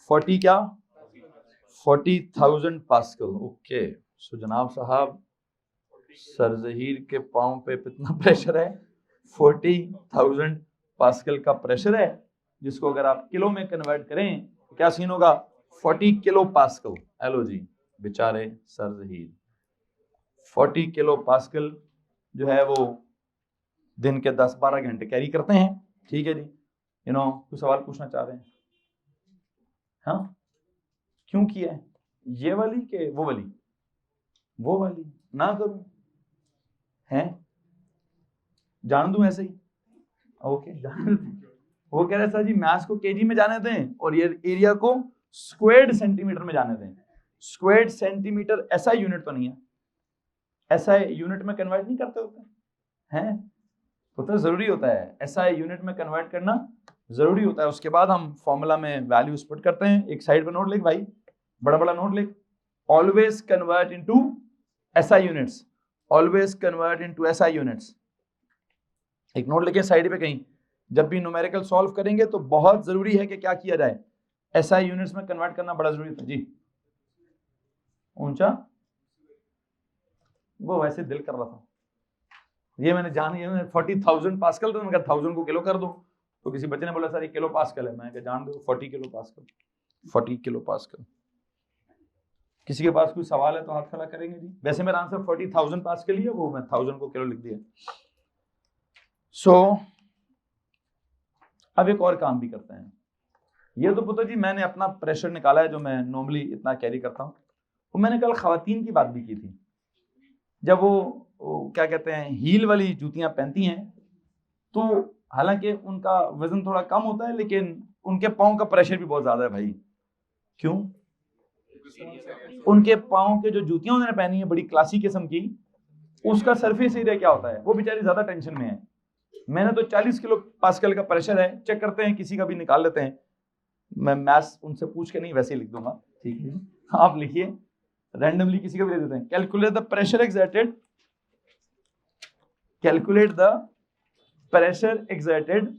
40 क्या? 40,000 पास्कल। ओके, सो जनाब साहब सर जहीर के पांव पे कितना प्रेशर है? 40,000 पास्कल का प्रेशर है, जिसको अगर आप किलो में कन्वर्ट करें तो क्या सीन होगा? 40 किलो पास्कल। हेलो जी, बेचारे सर जहीर 40 किलो पास्कल जो है वो दिन के 10-12 घंटे कैरी करते हैं। ठीक है जी, कुछ सवाल पूछना चाह रहे हैं? हाँ, क्यों किया है? ये वाली के वो वाली? वो वाली ना करूं हैं? जान दूं ऐसे ही? ओके, जान। वो कह रहे सर जी मैथ्स को केजी में जाने दें और ये एरिया को स्क्वायर्ड सेंटीमीटर में जाने दें। स्क्वायर्ड सेंटीमीटर ऐसा यूनिट तो नहीं है, ऐसा यूनिट में कन्वर्ट नहीं करते होते हैं? तो जरूरी होता है ऐसा यूनिट में कन्वर्ट करना, जरूरी होता है। उसके बाद हम फॉर्मूला में वैल्यूज पुट करते हैं। एक साइड पे नोट लिख भाई, बड़ा बड़ा नोट लिख, always convert into SI units, always convert into SI units. एक नोट लिखे साइड पे कहीं, जब भी न्यूमेरिकल सॉल्व करेंगे तो बहुत जरूरी है कि क्या किया जाए? एसआई यूनिट्स में कन्वर्ट करना बड़ा जरूरी है जी। ऊंचा, वो वैसे दिल कर रहा था, ये मैंने जान लिया 40,000 पास्कल, तो मैंने कहा 1000 को किलो कर दो, तो किसी बच्चे ने बोला सर ये किलो पास्कल है, मैं जान दो 40 किलो पास्कल, 40 किलो पास्कल। किसी के पास कोई सवाल है तो हाथ खड़ा करेंगे जी। वैसे मेरा आंसर 40,000 पास्कल ही है, वो मैं 1000 को किलो लिख दिया। सो अब एक और काम भी करते हैं। ये तो पता जी मैंने अपना प्रेशर निकाला है जो मैं नॉर्मली इतना कैरी करता हूँ। वो मैंने कल खवातीन की बात भी की थी, जब वो क्या कहते हैं हील वाली जूतियां पहनती हैं, तो हालांकि उनका वजन थोड़ा कम होता है लेकिन उनके पाँव का प्रेशर भी बहुत ज्यादा है भाई। क्यों? उनके पाँव के जो जूतियां उन्होंने पहनी है बड़ी क्लासी किस्म की, उसका सरफेस एरिया क्या होता है, वो बेचारी ज्यादा टेंशन में है। मैंने तो 40 किलो पास्कल का प्रेशर है, चेक करते हैं किसी का भी निकाल लेते हैं। मैं मैथ्स उनसे पूछ के नहीं वैसे ही लिख दूंगा, ठीक है? आप लिखिए, रैंडमली किसी का भी दे देते हैं। Calculate the pressure exerted, calculate the pressure exerted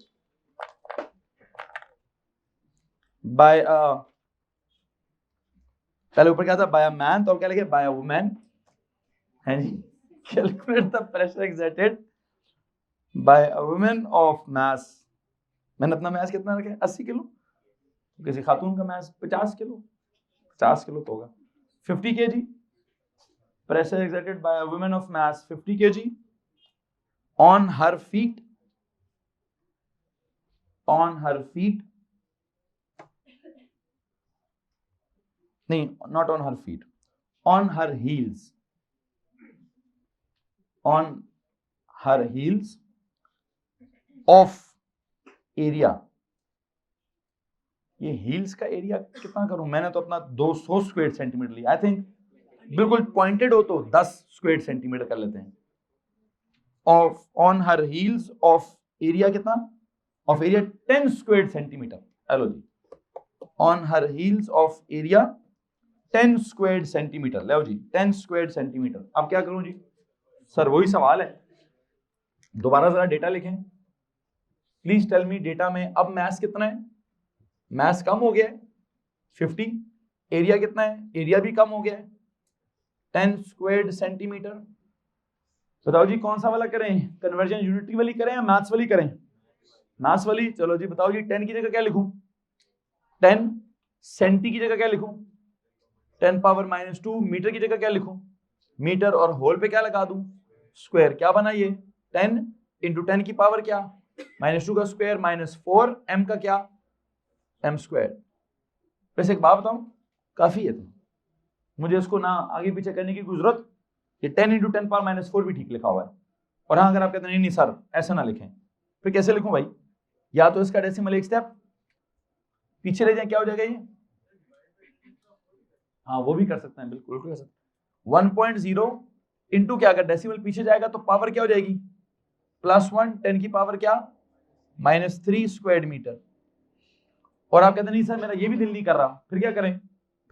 bye पहले ऊपर क्या था? बाय अ मैन, तो अब क्या लिखे? बाय अ वुमन, है जी। Calculate the pressure exerted by a woman of mass. मैंने अपना मास कितना रखा है? 80 किलो। किसी खातून का मास 50 किलो, 50 किलो तो होगा 50 kg। Pressure exerted by a woman of mass 50 kg on her feet, on her feet, नहीं, not on her feet, on her heels, on her heels of area। ये हील्स का area कितना करूं? मैंने तो अपना 200 स्क्वायर सेंटीमीटर लिया। I think बिल्कुल पॉइंटेड हो तो 10 स्क्वायर सेंटीमीटर कर लेते हैं। Of on her heels of area कितना? Of area 10 square centimetre. Hello जी, on her heels of area 10 square centimetre. लो जी, 10 स्क्वायर सेंटीमीटर। अब क्या करूं जी? सर वही सवाल है, दोबारा जरा डेटा लिखें, प्लीज टेल मी डेटा में अब मास कितना है? मास कम हो गया है 50, एरिया कितना है? एरिया भी कम हो गया है 10 स्क्वायर्ड सेंटीमीटर। बताओ जी कौन सा वाला करें, कन्वर्जन यूनिटी वाली करें या मैथ्स वाली करें? मैथ्स वाली। चलो जी बताओ जी 10 की जगह क्या लिखूं? 10 सेंटी की जगह क्या लिखूं? 10 पावर -2। मीटर की जगह क्या लिखूं? मीटर, और होल पे क्या लगा दूं? स्क्वायर। क्या बना ये? 10 इंटू 10 की पावर क्या? -2 का स्क्वायर -4 m का क्या? m square. वैसे एक बात बताऊं, काफी है तो मुझे इसको ना आगे पीछे करने की जरूरत, ये 10 इंटू 10 पावर -4 भी ठीक लिखा हुआ है। और हाँ, अगर आप कहते हैं नहीं सर ऐसा ना लिखें, फिर कैसे लिखूं भाई? या तो इसका डेसिमल एक स्टेप पीछे ले जाए, क्या हो जाएगा ये? हाँ वो भी कर सकते हैं, बिल्कुल कर सकते हैं। 1.0 इंटू क्या, अगर डेसिमल पीछे जाएगा तो पावर क्या हो जाएगी? +1, 10 की पावर क्या? -3 स्क्वायर्ड मीटर। और आप कहते हैं नहीं सर मेरा ये भी दिल नहीं कर रहा, फिर क्या करें?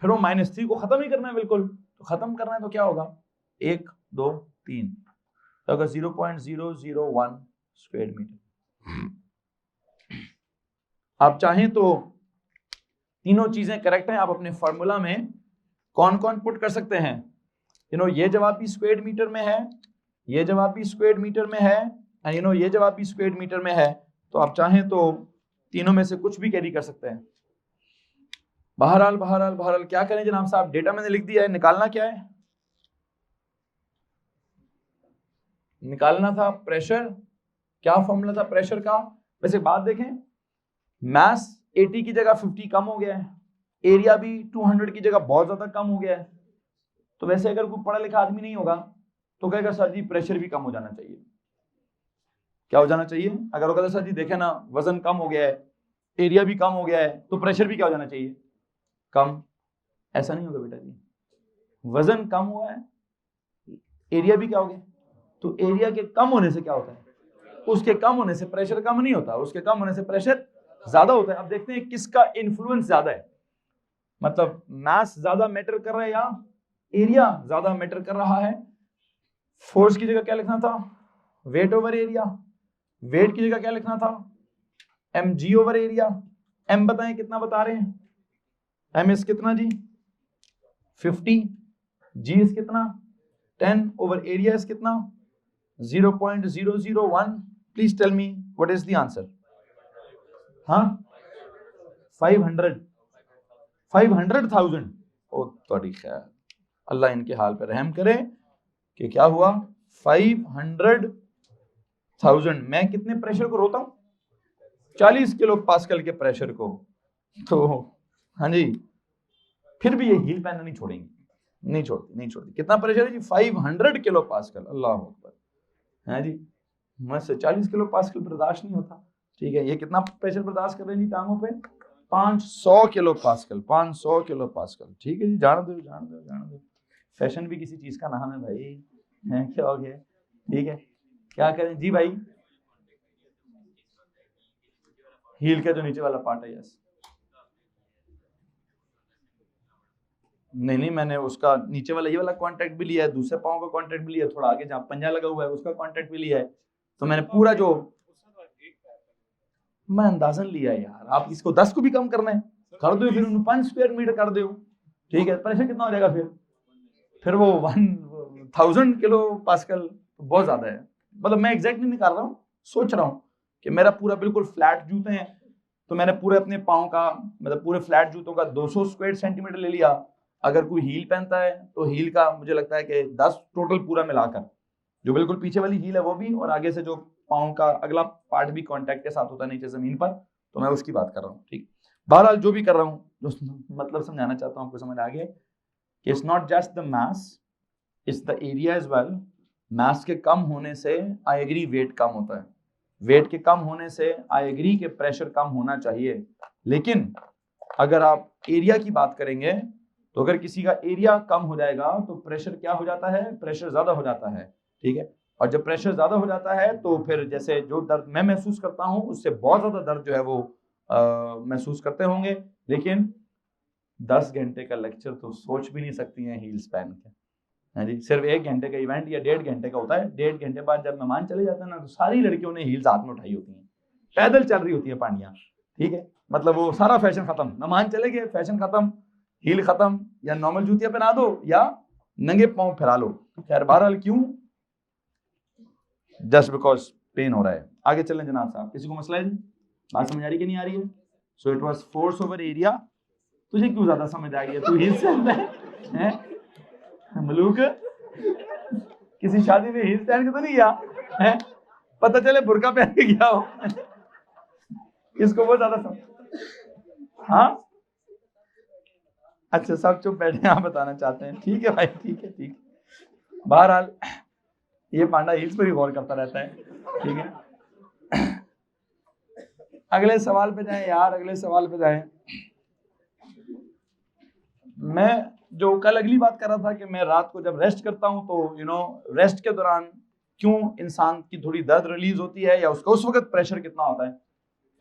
फिर वो -3 को खत्म ही करना है, बिल्कुल। तो खत्म करना है तो क्या होगा? 1 2 3, तो अगर 0.001 स्क्वायर मीटर। आप चाहें तो तीनों चीजें करेक्ट हैं, आप अपने फॉर्मूला में कौन कौन पुट कर सकते हैं? ये जवाब भी स्क्वायर मीटर में है, ये जवाब भी स्क्वायर मीटर में है, एंड ये जवाब भी स्क्वायर मीटर में है। तो आप चाहें तो तीनों में से कुछ भी कैरी कर सकते हैं। बहरहाल बहरहाल बहरहाल क्या करें जनाब साहब, डेटा मैंने लिख दिया है, निकालना क्या है? निकालना था प्रेशर। क्या फॉर्मूला था प्रेशर का? वैसे बात देखें, मास 80 की जगह 50 कम हो गया है, एरिया भी 200 की जगह बहुत ज्यादा कम हो गया है। तो वैसे अगर कोई पढ़ा लिखा आदमी नहीं होगा तो कहेगा सर जी प्रेशर भी कम हो जाना चाहिए। क्या हो जाना चाहिए? अगर वो कहता सर जी देखे ना वजन कम हो गया है, एरिया भी कम हो गया है, तो प्रेशर भी क्या हो जाना चाहिए? कम। ऐसा नहीं होगा बेटा जी, वजन कम हुआ है, एरिया भी क्या हो गया, तो एरिया के कम होने से क्या होता है? उसके कम होने से प्रेशर कम नहीं होता, उसके कम होने से प्रेशर ज्यादा होता है। अब देखते हैं किसका इन्फ्लुएंस ज्यादा है, मतलब मास ज्यादा मैटर कर रहा है या एरिया ज्यादा मैटर कर रहा है। फोर्स की जगह क्या लिखना था? Wait over area. वेट की जगह क्या लिखना था? mg over area. m बताएं कितना बता रहे हैं? m इज कितना जी? 50। g इज कितना? 10 ओवर एरिया इज कितना? 0.001। Please tell me what is the answer? हाँ 500,000। ओ थोड़ी खैर, अल्लाह इनके हाल पे रहम करे कि क्या हुआ? 500,000। मैं कितने प्रेशर को रोता हूं? 40 किलो पास्कल के प्रेशर को। तो हाँ जी, फिर भी ये हील पैन नहीं छोड़ेंगे, नहीं छोड़ती। कितना प्रेशर है जी? 500 किलो पास्कल। अल्लाह अकबर। है जी, मुझसे 40 किलो पास्कल बर्दाश्त नहीं होता। ठीक है, ये कितना प्रेशर बर्दाश्त कर रहे हैं जी टांगों पे? 500 किलो पास्कल। 500 kilo pascal. ठीक है जी, जान दो। फैशन भी किसी चीज का नाम है भाई, है क्या हो गया? ठीक है, क्या करें जी भाई? हील का जो नीचे वाला पार्ट है, यस। नहीं, मैंने उसका नीचे वाला ये वाला कांटेक्ट भी लिया है, दूसरे पांव का कांटेक्ट भी लिया है, थोड़ा आगे जहाँ पंजा लगा हुआ है उसका कांटेक्ट भी लिया है। तो मैंने पूरा जो मैं अंदाजन लिया है यार, आप इसको 10 को भी कम करना है कर दो, फिर 5 स्क्वायर मीटर कर दो। ठीक है, प्रेशर कितना हो जाएगा फिर वो 1000 किलो पास्कल बहुत ज्यादा है। मतलब मैं एग्जैक्टली निकाल रहा हूँ, सोच रहा हूँ कि मेरा पूरा बिल्कुल फ्लैट जूते हैं, तो मैंने पूरे अपने पाँव का मतलब पूरे फ्लैट जूतों का 200 स्क्वायर सेंटीमीटर ले लिया। अगर कोई हील पहनता है तो हील का मुझे लगता है कि 10 टोटल पूरा मिलाकर, जो बिल्कुल पीछे वाली हील है वो भी, और आगे से जो पाँव का अगला पार्ट भी कांटेक्ट के साथ होता है नीचे जमीन पर, तो मैं उसकी बात कर रहा हूँ। ठीक, बहरहाल जो भी कर रहा हूँ, जो मतलब समझाना चाहता हूँ आपको समझ आ गया कि it's not just the mass, it's the area as well. Mass के कम होने से आई एग्री वेट कम होता है, वेट के कम होने से आई एग्री के प्रेशर कम होना चाहिए। लेकिन अगर आप एरिया की बात करेंगे तो अगर किसी का एरिया कम हो जाएगा तो प्रेशर क्या हो जाता है? प्रेशर ज्यादा हो जाता है। ठीक है, और जब प्रेशर ज्यादा हो जाता है तो फिर जैसे जो दर्द मैं महसूस करता हूं उससे बहुत ज्यादा दर्द जो है वो महसूस करते होंगे। लेकिन 10 घंटे का लेक्चर तो सोच भी नहीं सकती हैं हील स्पैन के। है जी। सिर्फ 1 घंटे का इवेंट या 1.5 घंटे का होता है। 1.5 घंटे बाद जब मेहमान चले जाते हैं ना, तो सारी लड़कियों ने हील्स हाथ में उठाई होती हैं, पैदल चल रही होती है पांडियां, ठीक है। मतलब वो सारा फैशन खत्म, मेहमान चले गए, फैशन खत्म, हील खत्म, या नॉर्मल जूतियां पहना दो या नंगे पांव फिरा लो। खैर बहरहाल क्यों? जस्ट बिकॉज पेन हो रहा है। आगे चलें जनाब साहब, किसी को मसला है जी? बात समझ आ रही कि नहीं आ रही है? So it was force over area. तुझे क्यों ज्यादा समझ आ गई है? तू हील्स पहनता है मलूक? किसी शादी में हील्स पहन के तो नहीं गया है? पता चले बुर्का पहन के गया हो। इसको बहुत ज्यादा समझ। हाँ अच्छा, सब चुप बैठे, आप बताना चाहते हैं, ठीक है भाई, ठीक है, ठीक है। बहरहाल ये पांडा हील्स पर ही गौर करता रहता है, ठीक है। अगले सवाल पे जाएं यार, अगले सवाल पे जाएं। मैं जो कल अगली बात कर रहा था कि मैं रात को जब रेस्ट करता हूं तो रेस्ट के दौरान क्यों इंसान की थोड़ी दर्द रिलीज होती है, या उसका उस वक्त प्रेशर कितना होता है।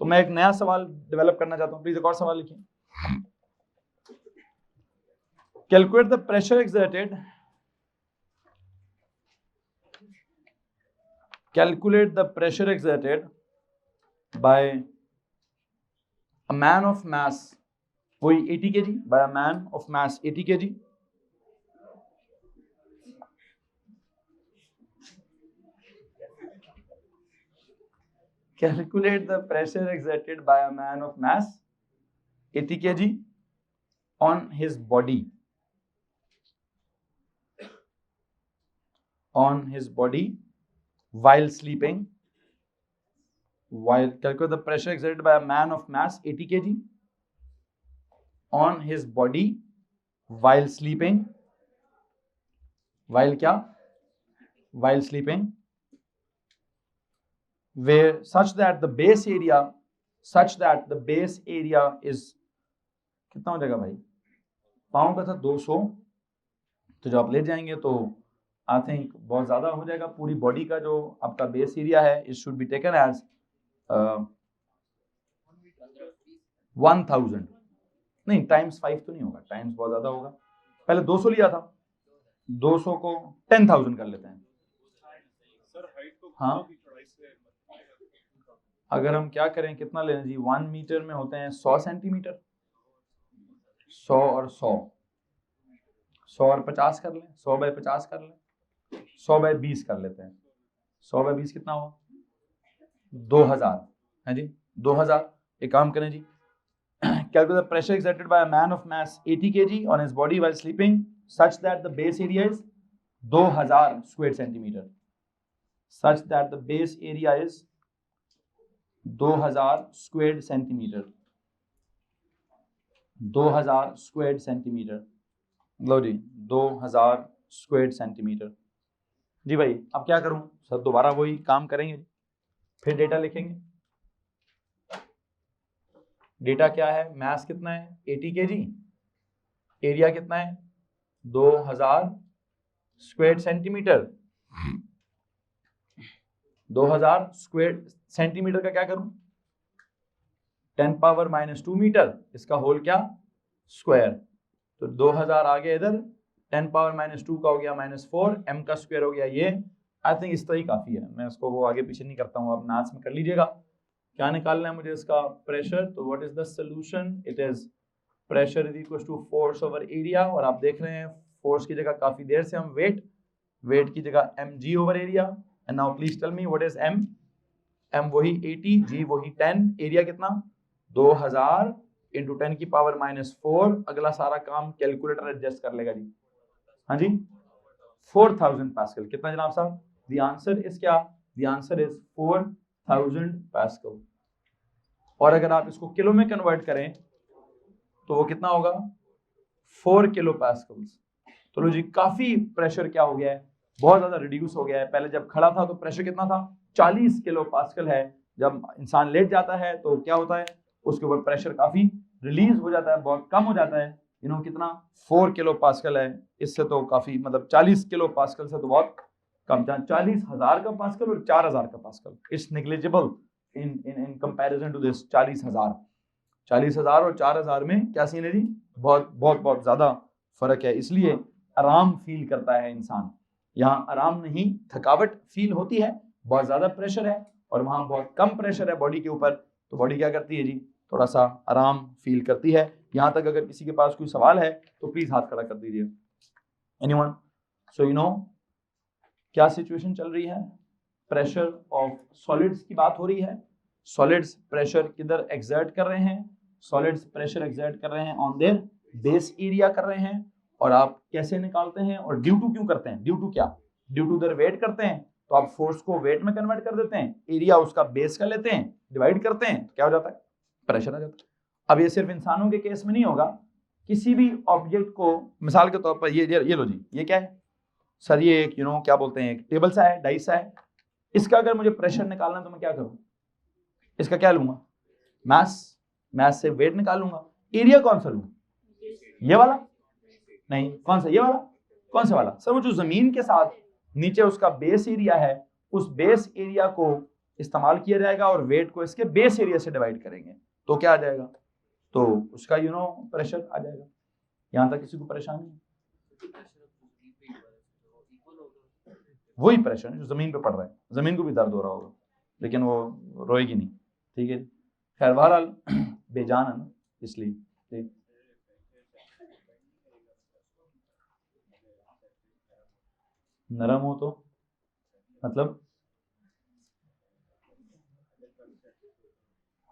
तो मैं एक नया सवाल डेवलप करना चाहता हूं। प्लीज एक और सवाल लिखिए। Calculate the pressure exerted, calculate the pressure exerted by a man of mass, वही 80 kg, by a man of mass 80 kg, calculate the pressure exerted by a man of mass 80 kg on his body, while sleeping. While calculate the pressure exerted by a man of mass 80 kg on his body while sleeping. While क्या? While sleeping. Where such that the base area is, कितना हो जाएगा भाई? Pound का था 200, तो जब आप ले जाएंगे तो आई थिंक बहुत ज्यादा हो जाएगा। पूरी बॉडी का जो आपका बेस एरिया है, it should be taken as 1000, नहीं टाइम्स 5 तो नहीं होगा, टाइम्स बहुत ज्यादा होगा। पहले 200 लिया था, 200 को 10,000 कर लेते हैं। हाँ, अगर हम क्या करें, कितना लेना जी? 1 मीटर में होते हैं 100 सेंटीमीटर, 100 और 100, 100 और 50 कर लें, 100 बाय 50 कर लें, 100 बाय 20 कर लेते हैं। 100 बाय 20 कितना हुआ? 2000 है जी, 2000। एक काम करें जी, calculate the pressure exerted by a man of mass 80 kg on his body while sleeping such that the base area is 2000 square centimeter, such that the base area is 2000 squared centimeter, 2000 squared centimeter। Low ji, 2000 squared centimeter। जी भाई, अब क्या करूं sir? दोबारा वही काम करेंगे, फिर data लिखेंगे। डेटा क्या है? मास कितना है? 80 kg, एरिया कितना है? 2000 स्क्वायर सेंटीमीटर। 2000 स्क्वायर सेंटीमीटर का क्या करूं? 10 पावर -2 मीटर, इसका होल क्या? स्क्वायर। तो 2000 आ गया इधर, 10 पावर -2 का हो गया -4, m का स्क्वायर हो गया ये। आई थिंक इस तरह ही काफी है, मैं इसको वो आगे पीछे नहीं करता हूँ, आप मैथ्स में कर लीजिएगा। क्या निकालना है मुझे? इसका प्रेशर। तो what is the solution? It is pressure is equal to force over area, और आप देख रहे हैं फोर्स की जगह काफी देर से हम वेट की जगह mg over area. And now please tell me what is m वही 80, g वही 10, एरिया कितना? 2000 इंटू 10 की पावर -4। अगला सारा काम कैलकुलेटर एडजस्ट कर लेगा जी। हाँ जी, 4000 पास्कल। कितना जनाब साहब? द आंसर इज क्या? The answer is 4000 pascal. और अगर आप इसको किलो में कन्वर्ट करें तो वो कितना होगा? 4 किलो पास्कल्स। तो लो जी, काफी प्रेशर क्या हो गया है? बहुत ज्यादा रिड्यूस हो गया है। पहले जब खड़ा था तो प्रेशर कितना था? 40 किलो पास्कल है। जब इंसान लेट जाता है तो क्या होता है? उसके ऊपर प्रेशर काफी रिलीज हो जाता है, बहुत कम हो जाता है। कितना? 4 किलो पास्कल है। इससे तो काफी, मतलब 40 किलो पास्कल से तो बहुत कम। 40,000 का पास्कल और 4,000 का pascal, it's negligible in comparison to this 40,000। 40,000 और 4,000 में क्या सीन है जी? बहुत बहुत बहुत ज्यादा फर्क है। इसलिए आराम फील करता है इंसान। यहाँ आराम नहीं, थकावट फील होती है, बहुत ज्यादा प्रेशर है और वहां बहुत कम प्रेशर है बॉडी के ऊपर, तो बॉडी क्या करती है जी, थोड़ा सा आराम फील करती है। यहाँ तक अगर किसी के पास कोई सवाल है तो प्लीज हाथ खड़ा कर दीजिए। एनीवन? सो यू नो क्या सिचुएशन चल रही है, प्रेशर ऑफ सॉलिड्स की बात हो रही है। सॉलिड्स प्रेशर किधर एक्सर्ट कर रहे हैं, सॉलिड्स प्रेशर एक्सर्ट कर रहे हैं ऑन देयर बेस एरिया कर रहे हैं। और आप कैसे निकालते हैं और ड्यू टू क्यों करते हैं, ड्यू टू क्या, ड्यू टू देयर वेट करते हैं, तो आप फोर्स को वेट में कन्वर्ट कर देते हैं, एरिया उसका बेस का लेते हैं, डिवाइड करते हैं, तो क्या हो जाता है, प्रेशर आ जाता है। अब ये सिर्फ इंसानों के केस में नहीं होगा, किसी भी ऑब्जेक्ट को, मिसाल के तौर पर ये लो जी, ये क्या है सर, ये एक क्या बोलते हैं, एक टेबल सा है, डाइस सा है, इसका अगर मुझे प्रेशर निकालना है तो मैं क्या करूं, इसका क्या लूंगा, मास से वेट निकालूंगा। एरिया कौन सा लूं, ये वाला नहीं, कौन सा, ये वाला, कौन सा वाला सर, वो जो जमीन के साथ नीचे उसका बेस एरिया है, उस बेस एरिया को इस्तेमाल किया जाएगा और वेट को इसके बेस एरिया से डिवाइड करेंगे, तो क्या आ जाएगा, तो उसका प्रेशर आ जाएगा। यहां तक किसी को परेशानी है? वही प्रेशर जो जमीन पे पड़ रहा है, जमीन को भी दर्द हो रहा होगा लेकिन वो रोएगी नहीं, ठीक है। खैर बहरहाल बेजान है ना, इसलिए ठीक। नरम हो तो मतलब,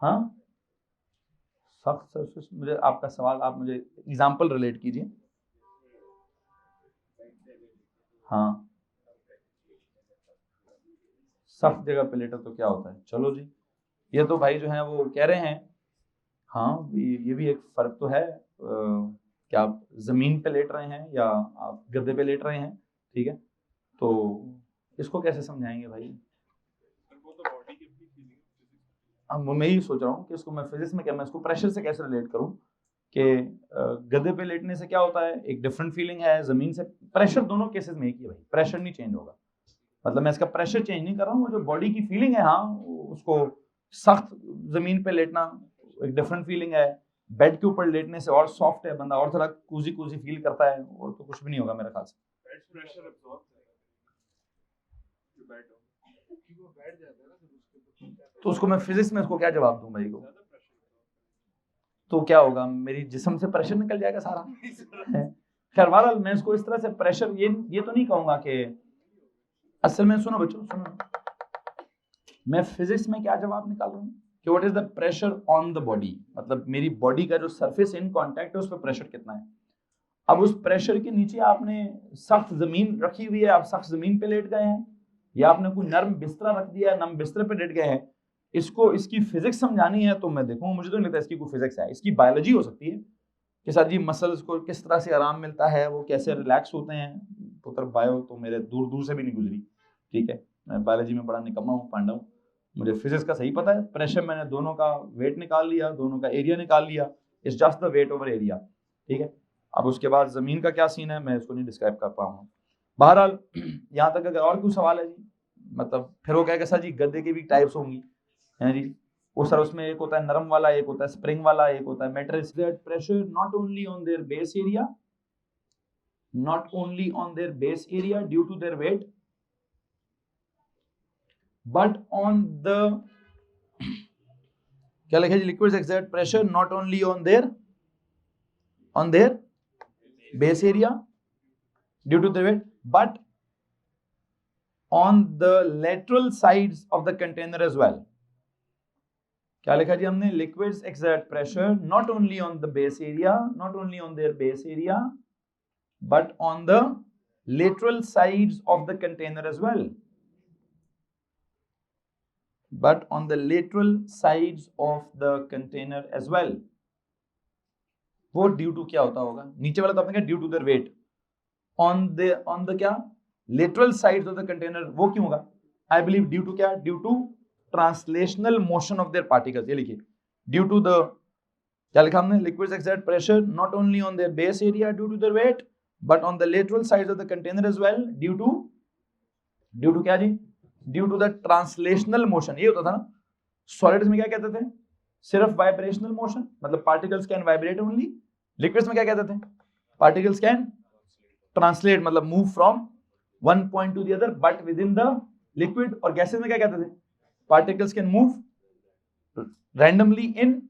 हाँ सख्त सरफेस, मुझे आपका सवाल, आप मुझे एग्जांपल रिलेट कीजिए। हाँ सख्त जगह पे लेटा तो क्या होता है, चलो जी, ये तो भाई जो है वो कह रहे हैं, हाँ ये भी एक फर्क तो है, क्या आप जमीन पे लेट रहे हैं या आप गद्दे पे लेट रहे हैं, ठीक है, तो इसको कैसे समझाएंगे भाई। अब मैं ही सोच रहा हूँ कि इसको मैं फिजिक्स में क्या, मैं इसको प्रेशर से कैसे रिलेट करूँ कि गद्दे पे लेटने से क्या होता है, एक डिफरेंट फीलिंग है, जमीन से प्रेशर दोनों केसेस में एक ही है भाई, प्रेशर नहीं चेंज होगा, मतलब मैं इसका प्रेशर चेंज नहीं कर रहा हूँ, जो बॉडी की फीलिंग है, हाँ उसको सख्त जमीन पे लेटना एक डिफरेंट फीलिंग है, बेड के ऊपर लेटने से और सॉफ्ट है बंदा, और थोड़ा कूजी कूजी फील करता है, और तो कुछ भी नहीं होगा मेरे ख्याल से। तो उसको मैं फिजिक्स में उसको क्या जवाब दूं भाई को, तो क्या होगा, मेरी जिस्म से प्रेशर निकल जाएगा सारा। खैर बहरहाल मैं इसको इस तरह से प्रेशर, ये तो नहीं कहूंगा कि, असल में सुनो बच्चों सुनो, मैं फिजिक्स में क्या जवाब निकाल रहा हूँ कि what is the pressure on the body, मतलब मेरी बॉडी का जो सरफेस इन कांटेक्ट है उस पर प्रेशर कितना है। अब उस प्रेशर के नीचे आपने सख्त जमीन रखी हुई है, आप सख्त जमीन पे लेट गए हैं, या आपने कोई नर्म बिस्तरा रख दिया है, नर्म बिस्तरे पे लेट गए हैं, इसको इसकी फिजिक्स समझानी है तो मैं देखूंगा, मुझे तो नहीं लगता इसकी कोई फिजिक्स है, इसकी बायोलॉजी हो सकती है कि सर जी मसल्स को किस तरह से आराम मिलता है, वो कैसे रिलैक्स होते हैं, पुत्र बायो तो मेरे दूर दूर से भी नहीं गुजरी, ठीक है, मैं बायोलॉजी में बड़ा निकम्मा हूँ, पांडा हूँ, मुझे फिजिक्स का सही पता है। प्रेशर मैंने दोनों का वेट निकाल लिया, दोनों का एरिया निकाल लिया, it's just the weight over area, ठीक है। अब उसके बाद जमीन का क्या सीन है मैं इसको नहीं डिस्क्राइब कर पाऊंगा। बहरहाल यहाँ तक अगर और कोई सवाल है जी, मतलब फिर वो कहेगा सर जी गद्दे की भी टाइप्स होंगी, है जी, वो सर उसमें एक होता है नरम वाला, एक होता है स्प्रिंग वाला, एक होता है mattress. Pressure not only on their base area, not only on their base area due to their weight, but on the क्या लिखा है liquids exert pressure not only on their base area due to their weight, but on the lateral sides of the container as well. क्या लिखा जी हमने, liquids exert pressure not only on the base area, not only on their base area, but on the lateral sides of the container as well. But on the lateral sides of the container as well. वो due to क्या होता होगा, नीचे वाला तो आपने कहा due to their weight, on the क्या lateral sides of the container, वो क्यों होगा, आई बिलीव ड्यू टू क्या, due to translational motion of their particles. ये लिखिए ड्यू टू द, क्या लिखा हमने, liquids exert pressure not only on their base area due to their weight, but on the lateral sides of the container as well due to क्या जी, due to the translational motion। ये होता था ना solids में, क्या कहते थे, सिर्फ वाइब्रेशनल मोशन, मतलब particles can vibrate only. Liquids में क्या कहते थे, पार्टिकल्स कैन ट्रांसलेट मतलब move from one point two the other but with in the liquid. और गैसेस में क्या कहते थे, particles can move randomly in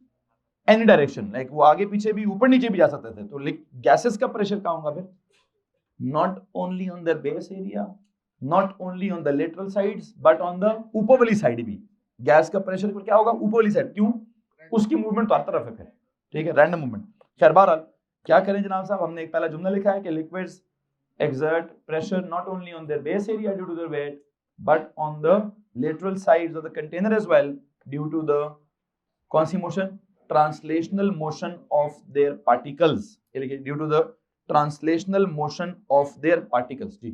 any direction, like वो आगे पीछे भी ऊपर नीचे भी जा सकते थे। तो गैसेस का प्रेशर क्या होगा फिर, not only on the base area, not only on the lateral sides but on the ऊपर वाली साइड भी गैस का प्रेशर फिर क्या होगा, ऊपर वाली साइड। क्यों, उसकी मूवमेंट तो हर तरफ है फिर, ठीक है, रैंडम मूवमेंट। खैर बहरहाल क्या करें जनाब साहब, हमने एक पहला जुमला लिखा है कि liquids exert pressure not only on their base area due to their weight but on the lateral sides of the container as well due to the कौन सी motion, translational motion of their particles, due to the translational motion of their particles। जी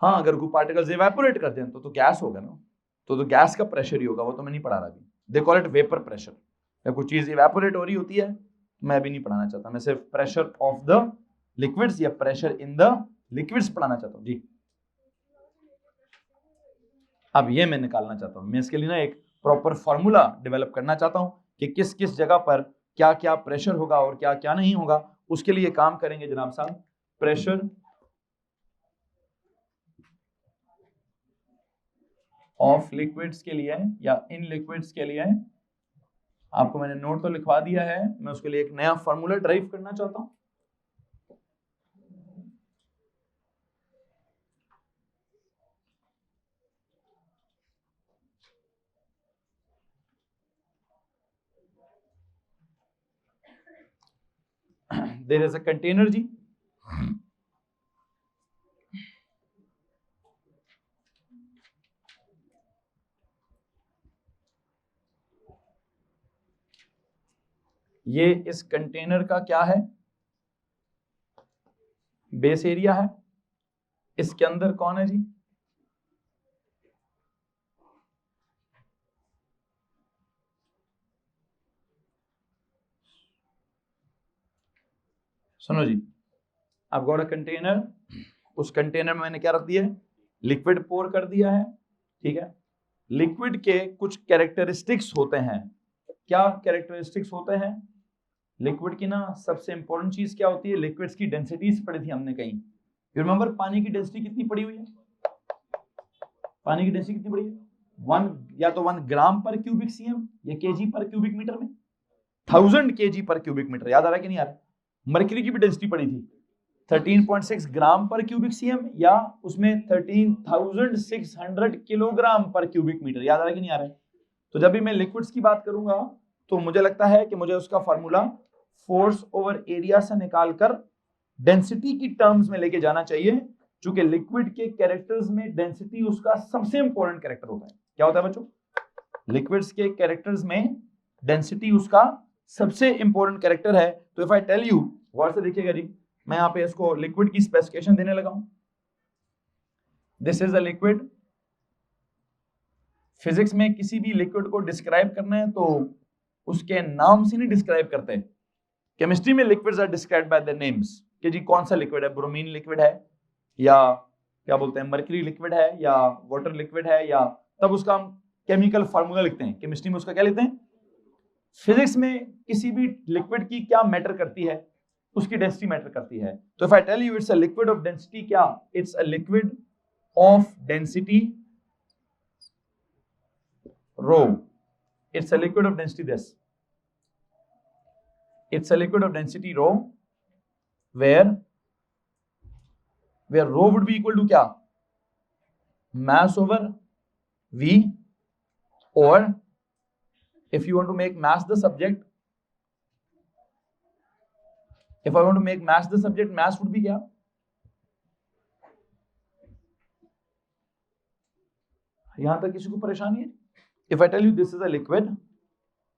हाँ, अगर कोई particles evaporate कर दें तो gas होगा ना, तो गैस का प्रेशर ही होगा, वो तो मैं नहीं पढ़ा रहा अभी। They call it vapour pressure. या कोई चीज इवेपोरेट हो रही होती है, मैं भी नहीं पढ़ाना चाहता, मैं सिर्फ प्रेशर ऑफ द लिक्विड्स या प्रेशर इन द लिक्विड्स पढ़ाना चाहता हूँ। जी अब ये मैं निकालना चाहता हूँ, मैं इसके लिए ना एक प्रॉपर फॉर्मूला डेवलप करना चाहता हूँ कि किस किस जगह पर क्या क्या प्रेशर होगा और क्या क्या नहीं होगा। उसके लिए काम करेंगे जनाब साहब, प्रेशर ऑफ लिक्विड्स के लिए या इन लिक्विड्स के लिए। आपको मैंने नोट तो लिखवा दिया है, मैं उसके लिए एक नया फॉर्मूला ड्राइव करना चाहता हूं। There is a container जी, ये इस कंटेनर का क्या है, बेस एरिया है। इसके अंदर कौन है जी, सुनो जी, अब गॉट अ कंटेनर, उस कंटेनर में मैंने क्या रख दिया है, लिक्विड पोर कर दिया है, ठीक है। लिक्विड के कुछ कैरेक्टरिस्टिक्स होते हैं। क्या कैरेक्टरिस्टिक्स होते हैं लिक्विड की ना, सबसे इंपॉर्टेंट चीज क्या होती है, लिक्विड्स की डेंसिटीज पढ़ी थी हमने कहीं, यू रिमेंबर पानी की डेंसिटी कितनी पड़ी हुई है, पानी की डेंसिटी कितनी पड़ी है, 1 या तो 1 ग्राम पर क्यूबिक सीएम या केजी पर क्यूबिक मीटर में, 1000 केजी पर क्यूबिक मीटर, याद आ रहा है कि नहीं आ रहा। मर्क्यूरी की भी डेंसिटी पड़ी थी 13.6 ग्राम पर क्यूबिक सीएम या उसमें 13,600 किलोग्राम पर क्यूबिक मीटर, याद आ रहा है कि नहीं आ रहा है। तो जब भी मैं लिक्विड्स की बात करूंगा तो मुझे लगता है कि मुझे उसका फॉर्मूला फोर्स ओवर एरिया से निकालकर डेंसिटी की टर्म्स में लेके जाना चाहिए, क्योंकि लिक्विड के कैरेक्टर्स में डेंसिटी उसका सबसे इंपॉर्टेंट कैरेक्टर होता है। क्या होता है बच्चों, लिक्विड्स के कैरेक्टर्स में डेंसिटी उसका सबसे इंपॉर्टेंट कैरेक्टर है। तो इफ आई टेल यू, गौर से देखिएगा जी, मैं यहाँ पे इसको लिक्विड की स्पेसिफिकेशन देने लगा हूं। This is a liquid. Physics में किसी भी लिक्विड को डिस्क्राइब करना है तो उसके नाम से नहीं डिस्क्राइब करते। केमिस्ट्री में liquids are described by the names, कि जी कौन सा लिक्विड है, ब्रोमीन लिक्विड है या क्या बोलते हैं मर्क्यूरी लिक्विड है या वाटर लिक्विड है, या तब उसका हम केमिकल फार्मूला लिखते हैं। केमिस्ट्री में उसका क्या लिखते हैं। फिजिक्स में किसी भी लिक्विड की क्या मैटर करती है, उसकी डेंसिटी मैटर करती है। तो if I tell you it's a liquid of density, क्या, it's a liquid of density rho, it's a liquid of density this, it's a liquid of density rho where rho would be equal to क्या, mass over v, or if you want to make mass the subject, if I want to make mass the subject, mass would be क्या, यहां तक किसी को परेशानी है। If I tell you this is a liquid,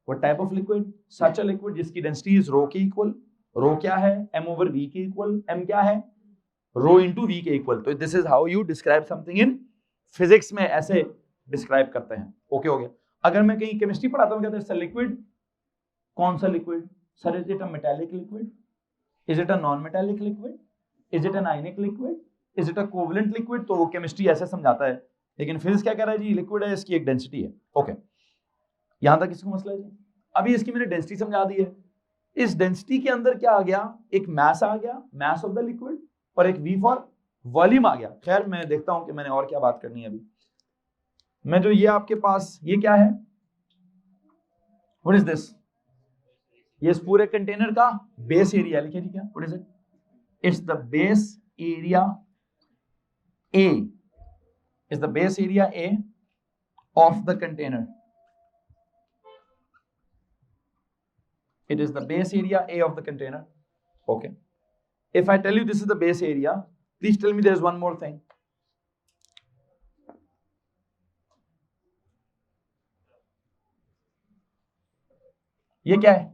what type of liquid? Such a liquid जिसकी density is rho के equal, rho क्या है, m over v के equal, m क्या है, rho into v के equal। तो this is how you describe something in physics में, ऐसे describe करते हैं। ओके हो गया। अगर मैं कहीं केमिस्ट्री पढ़ाता हूँ, कहते हैं लिक्विड, कौन सा liquid, sir is it a metallic liquid, is it a non metallic liquid, is it an ionic liquid, is it a covalent liquid, तो वो केमिस्ट्री ऐसे समझाता है। लेकिन फिजिक्स क्या कह रहा है जी, लिक्विड है, इसकी एक डेंसिटी है। ओके, यहां तक किसी को मसला है जी। अभी इसकी मैंने डेंसिटी समझा दी है, इस डेंसिटी के अंदर क्या आ गया, एक मास आ गया, मास ऑफ द लिक्विड, और एक V फॉर वॉल्यूम आ गया। खैर मैं देखता हूं कि मैंने और क्या बात करनी है अभी। मैं जो ये आपके पास ये क्या है, व्हाट इज दिस, ये इस पूरे कंटेनर का बेस एरिया लिखिए ठीक है, what is it, it's the base area A, is the base area A of the container. It is the base area A of the container. Okay. If I tell you this is the base area, please tell me there is one more thing. ये क्या है?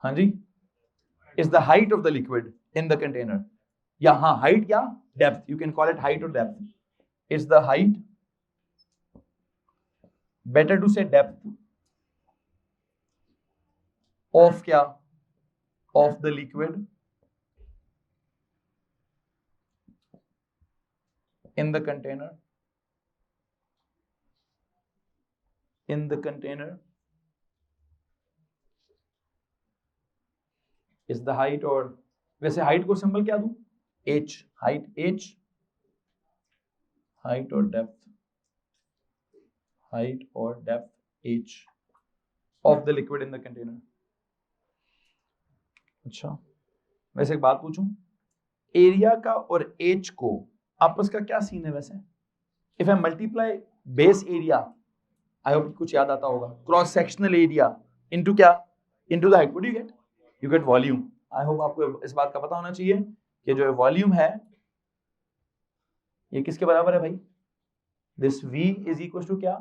हाँ जी, is the height of the liquid in the container. या हाँ, height क्या? Depth. You can call it height or depth. It's the height. Better to say depth of क्या? Of the liquid in the container. In the container is the height, और वैसे height को symbol क्या दूं? H. Height H. Height or depth. Height or depth H of the liquid in the container. अच्छा, वैसे एक बात पूछूं, एरिया का और H को आपस का क्या सीन है वैसे? If I multiply base area, I hope कुछ याद आता होगा, क्रॉस सेक्शनल एरिया इनटू क्या, into the height, what do you get? You gate volume. I hope आपको इस बात का पता होना चाहिए कि जो वॉल्यूम है ये किसके बराबर है भाई? This V is equal to क्या,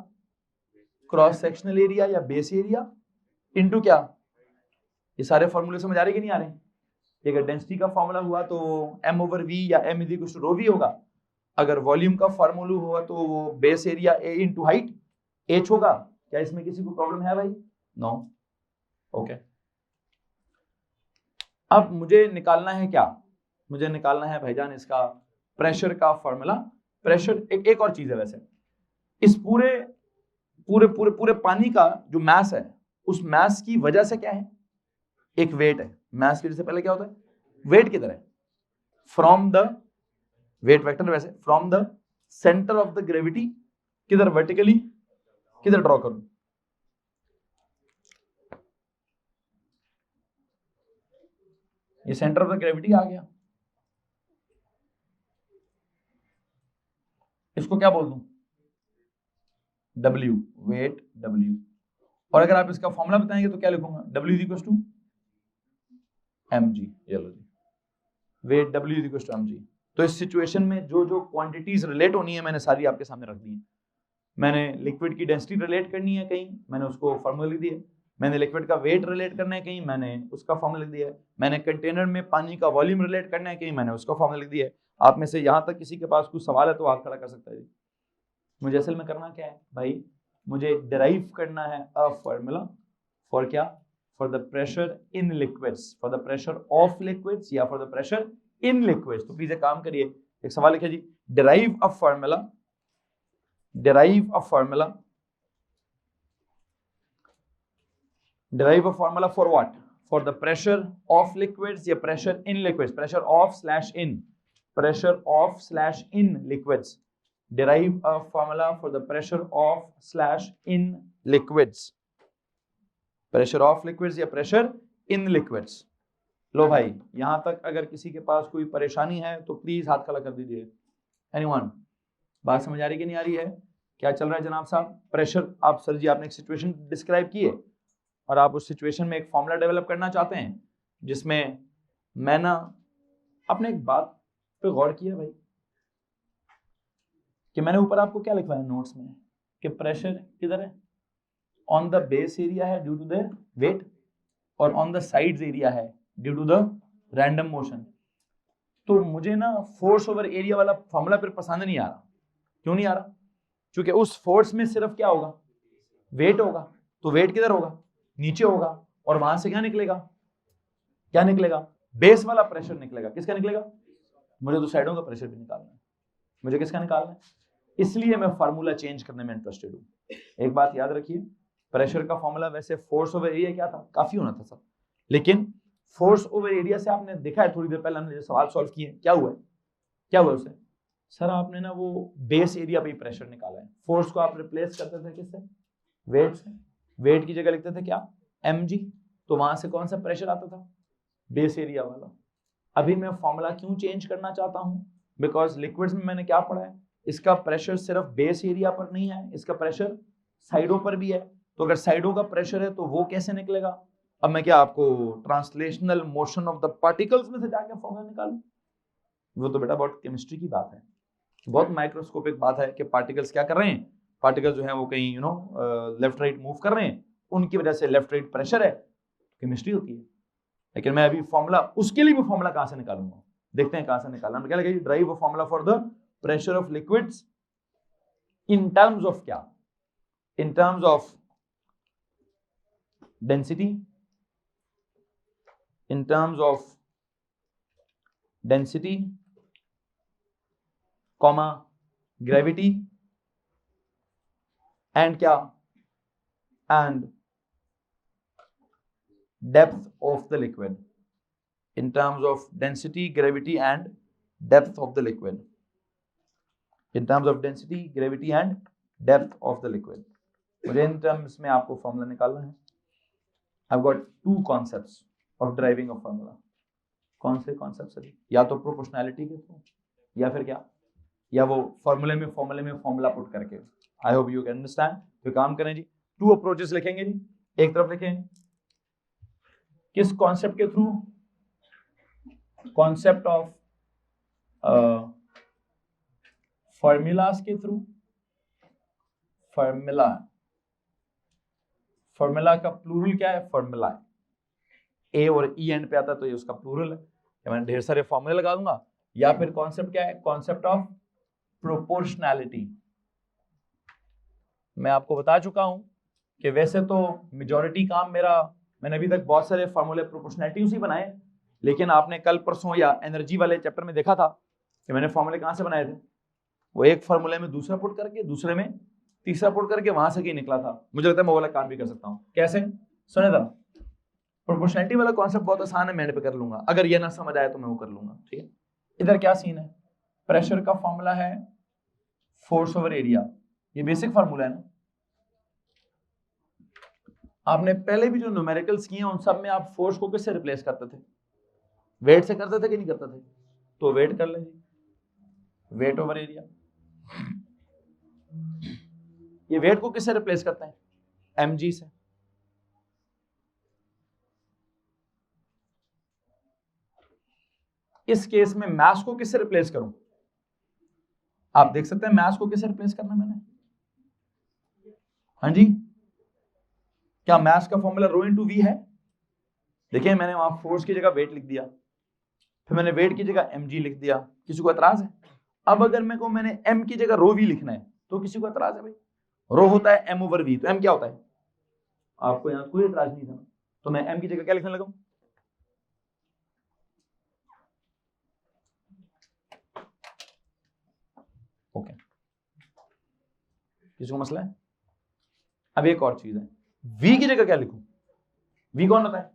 क्रॉस सेक्शनल एरिया या बेस एरिया इनटू क्या? ये सारे फॉर्मूले समझ आ रहे कि नहीं आ रहे? अगर डेंसिटी का फॉर्मूला हुआ तो m ओवर v या m is equal to rho v होगा। अगर वॉल्यूम का फॉर्मूला हुआ तो वो base area a into height h होगा। क्या इसमें किसी को प्रॉब्लम है भाई? नो। ओके, अब मुझे निकालना है क्या? मुझे निकालना है भाईजान इसका प्रेशर का फॉर्मूला। प्रेशर एक और चीज है वैसे, इस पूरे पूरे पूरे पूरे पानी का जो मास है, उस मास की वजह से क्या है? एक वेट है। मास की वजह से पहले क्या होता है? वेट किधर है? फ्रॉम द वेट वेक्टर, वैसे from the centre of the gravity, किधर? वर्टिकली किधर ड्रॉ करूं? ये सेंटर ऑफ द ग्रेविटी आ गया, इसको क्या बोल दूं? W, weight W। और अगर आप इसका फॉर्मूला बताएंगे तो क्या लिखूंगा? W is equal to mg। चलो जी, weight W is equal to mg। तो इस सिचुएशन में जो जो क्वांटिटीज रिलेट होनी है मैंने सारी आपके सामने रख दी है। मैंने लिक्विड की डेंसिटी रिलेट करनी है कहीं, मैंने उसको फॉर्मूला लिख दिया। मैंने लिक्विड का वेट रिलेट करना है कहीं, मैंने उसका फॉर्मूला लिख दिया है। मैंने कंटेनर में पानी का वॉल्यूम रिलेट करना है कहीं, मैंने उसका फॉर्मूला लिख दिया है। आप में से यहाँ तक किसी के पास कुछ सवाल है तो हाथ खड़ा कर सकता है। मुझे असल में करना क्या है भाई? मुझे डिराइव करना है अ फॉर्मूला फॉर क्या? For the pressure in liquids, for the pressure of liquids या for the pressure in liquids. तो प्लीज एक काम करिए, एक सवाल लिखिए जी, derive a formula, derive a formula for what? For the pressure of liquids या pressure in liquids, pressure of slash in liquids। derive a formula for the pressure of slash in liquids, pressure of liquids या pressure in liquids। लो भाई, यहां तक अगर किसी के पास कोई परेशानी है तो प्लीज हाथ खड़ा कर दीजिए। एनीवन? बात समझ आ रही कि नहीं आ रही है? क्या चल रहा है जनाब साहब? प्रेशर, आप सर जी आपने एक सिचुएशन डिस्क्राइब की है और आप उस सिचुएशन में एक फॉर्मूला डेवलप करना चाहते हैं जिसमें मैं ना, आपने एक बात पे गौर किया भाई कि मैंने ऊपर आपको क्या लिखवाया नोट्स में कि प्रेशर किधर है? ऑन द बेस एरिया है ड्यू टू द वेट, और ऑन द साइड्स एरिया है due to the random motion. तो मुझे ना फोर्स ओवर एरिया वाला फॉर्मूला फिर पसंद नहीं आ रहा। क्यों नहीं आ रहा? क्योंकि उस फोर्स में सिर्फ क्या होगा? वेट होगा। तो वेट किधर होगा? नीचे होगा। और वहां से क्या निकलेगा? क्या निकलेगा? बेस वाला प्रेशर निकलेगा। किसका निकलेगा? मुझे तो साइडों का प्रेशर भी निकालना है। मुझे किसका निकालना है? इसलिए मैं फार्मूला चेंज करने में इंटरेस्टेड हूं। एक बात याद रखिए, प्रेशर का फॉर्मूला वैसे फोर्स ओवर एरिया क्या था, काफी होना था सर, लेकिन फोर्स ओवर एरिया से आपने देखा है थोड़ी देर पहले हमने जो सवाल सॉल्व किए, क्या हुआ है, क्या हुआ उसे सर, आपने ना वो बेस एरिया पे प्रेशर निकाला है, फोर्स को आप रिप्लेस करते थे किससे, वेट से, वेट की जगह लिखते थे क्या, mg, तो वहां से कौन सा प्रेशर आता था, बेस एरिया वाला। अभी मैं फॉर्मूला क्यों चेंज करना चाहता हूं, बिकॉज लिक्विड्स में मैंने क्या पढ़ा है, इसका प्रेशर सिर्फ बेस एरिया पर नहीं है, इसका प्रेशर साइडों पर भी है, तो अगर साइडों का प्रेशर है तो वो कैसे निकलेगा। अब मैं क्या आपको translational motion of the particles में से जाके फॉर्मूला निकालूं, वो तो बेटा बहुत केमिस्ट्री की बात है, बहुत माइक्रोस्कोपिक बात है कि पार्टिकल्स क्या कर रहे हैं, पार्टिकल्स जो है वो कहीं लेफ्ट राइट मूव कर रहे हैं, उनकी वजह से लेफ्ट राइट प्रेशर है, केमिस्ट्री होती है। लेकिन मैं अभी फॉर्मूला, उसके लिए भी फॉर्मूला कहां से निकालूंगा, देखते हैं कहां से निकालना, क्या लगेगा, drive a formula for the pressure of liquids in terms of क्या, in terms of density, in terms of density comma gravity and क्या, and depth of the liquid, in terms of density, gravity and depth of the liquid, in terms of density, gravity and depth of the liquid, मुझे in terms में आपको formula निकालना है। I've got two concepts of deriving a formula. कौन से concept है, या तो प्रोपोर्शनैलिटी के थ्रू, या फिर क्या, या वो फॉर्मूले में फॉर्मूला पुट करके। आई होप यू कैन अंडरस्टैंड। तो काम करें जी, टू अप्रोचेस लिखेंगे जी, एक तरफ लिखेंगे किस कॉन्सेप्ट के थ्रू, कॉन्सेप्ट ऑफ फॉर्मूलाज के थ्रू, फॉर्मूला, फॉर्मूला का प्लूरल क्या है, फॉर्मूला है, ए और ई एंड पे आता है तो ये उसका प्लूरल है, मैं ढेर सारे फॉर्मूले लगा दूंगा। या फिर कॉन्सेप्ट क्या है, कॉन्सेप्ट ऑफ प्रोपोर्शनैलिटी। मैं आपको बता चुका हूं कि वैसे तो मेजॉरिटी काम मेरा, मैंने अभी तक बहुत सारे फॉर्मूले प्रोपोर्शनैलिटी उसी बनाए, लेकिन आपने कल परसों या एनर्जी वाले चैप्टर में देखा था कि मैंने फॉर्मूले कहां से बनाए थे, वो एक फॉर्मूले में दूसरा पुट करके, दूसरे में तीसरा पुट करके, वहां से कहीं निकला था। मुझे लगता है मैं वाला काम भी कर सकता हूँ। कैसे, सुने था, प्रोपोर्शनैलिटी वाला कॉन्सेप्ट बहुत आसान है, मैं पे कर लूंगा, अगर ये ना समझ आए तो मैं वो कर लूंगा, ठीक है। इधर क्या सीन है, प्रेशर का फॉर्मूला है फोर्स ओवर एरिया, ये बेसिक फॉर्मूला है ना, आपने पहले भी जो न्यूमेरिकल्स किए हैं उन सब में आप फोर्स को किससे रिप्लेस करते थे, वेट से करते थे कि नहीं करते थे, तो वेट कर लेंगे, वेट ओवर एरिया। ये वेट को किससे रिप्लेस करते हैं, mg से। इस केस में मास को किससे रिप्लेस करूं, आप देख सकते हैं मास को किससे रिप्लेस करना मैंने, हाँ जी, क्या मास का फॉर्मूला रो इनटू वी है, देखिए मैंने वहां फोर्स की जगह वेट लिख दिया, फिर मैंने वेट की जगह mg लिख दिया, किसी को एतराज है। अब अगर मैं को मैंने m की जगह रो वी लिखना है तो किसी को एतराज है भाई, रो होता है m ओवर v, तो m क्या होता है, आपको यहाँ कोई एतराज नहीं था, तो मैं m की जगह क्या लिखने लगा, ओके, किसी को मसला है। अब एक और चीज है, v की जगह क्या लिखूं, v कौन होता है,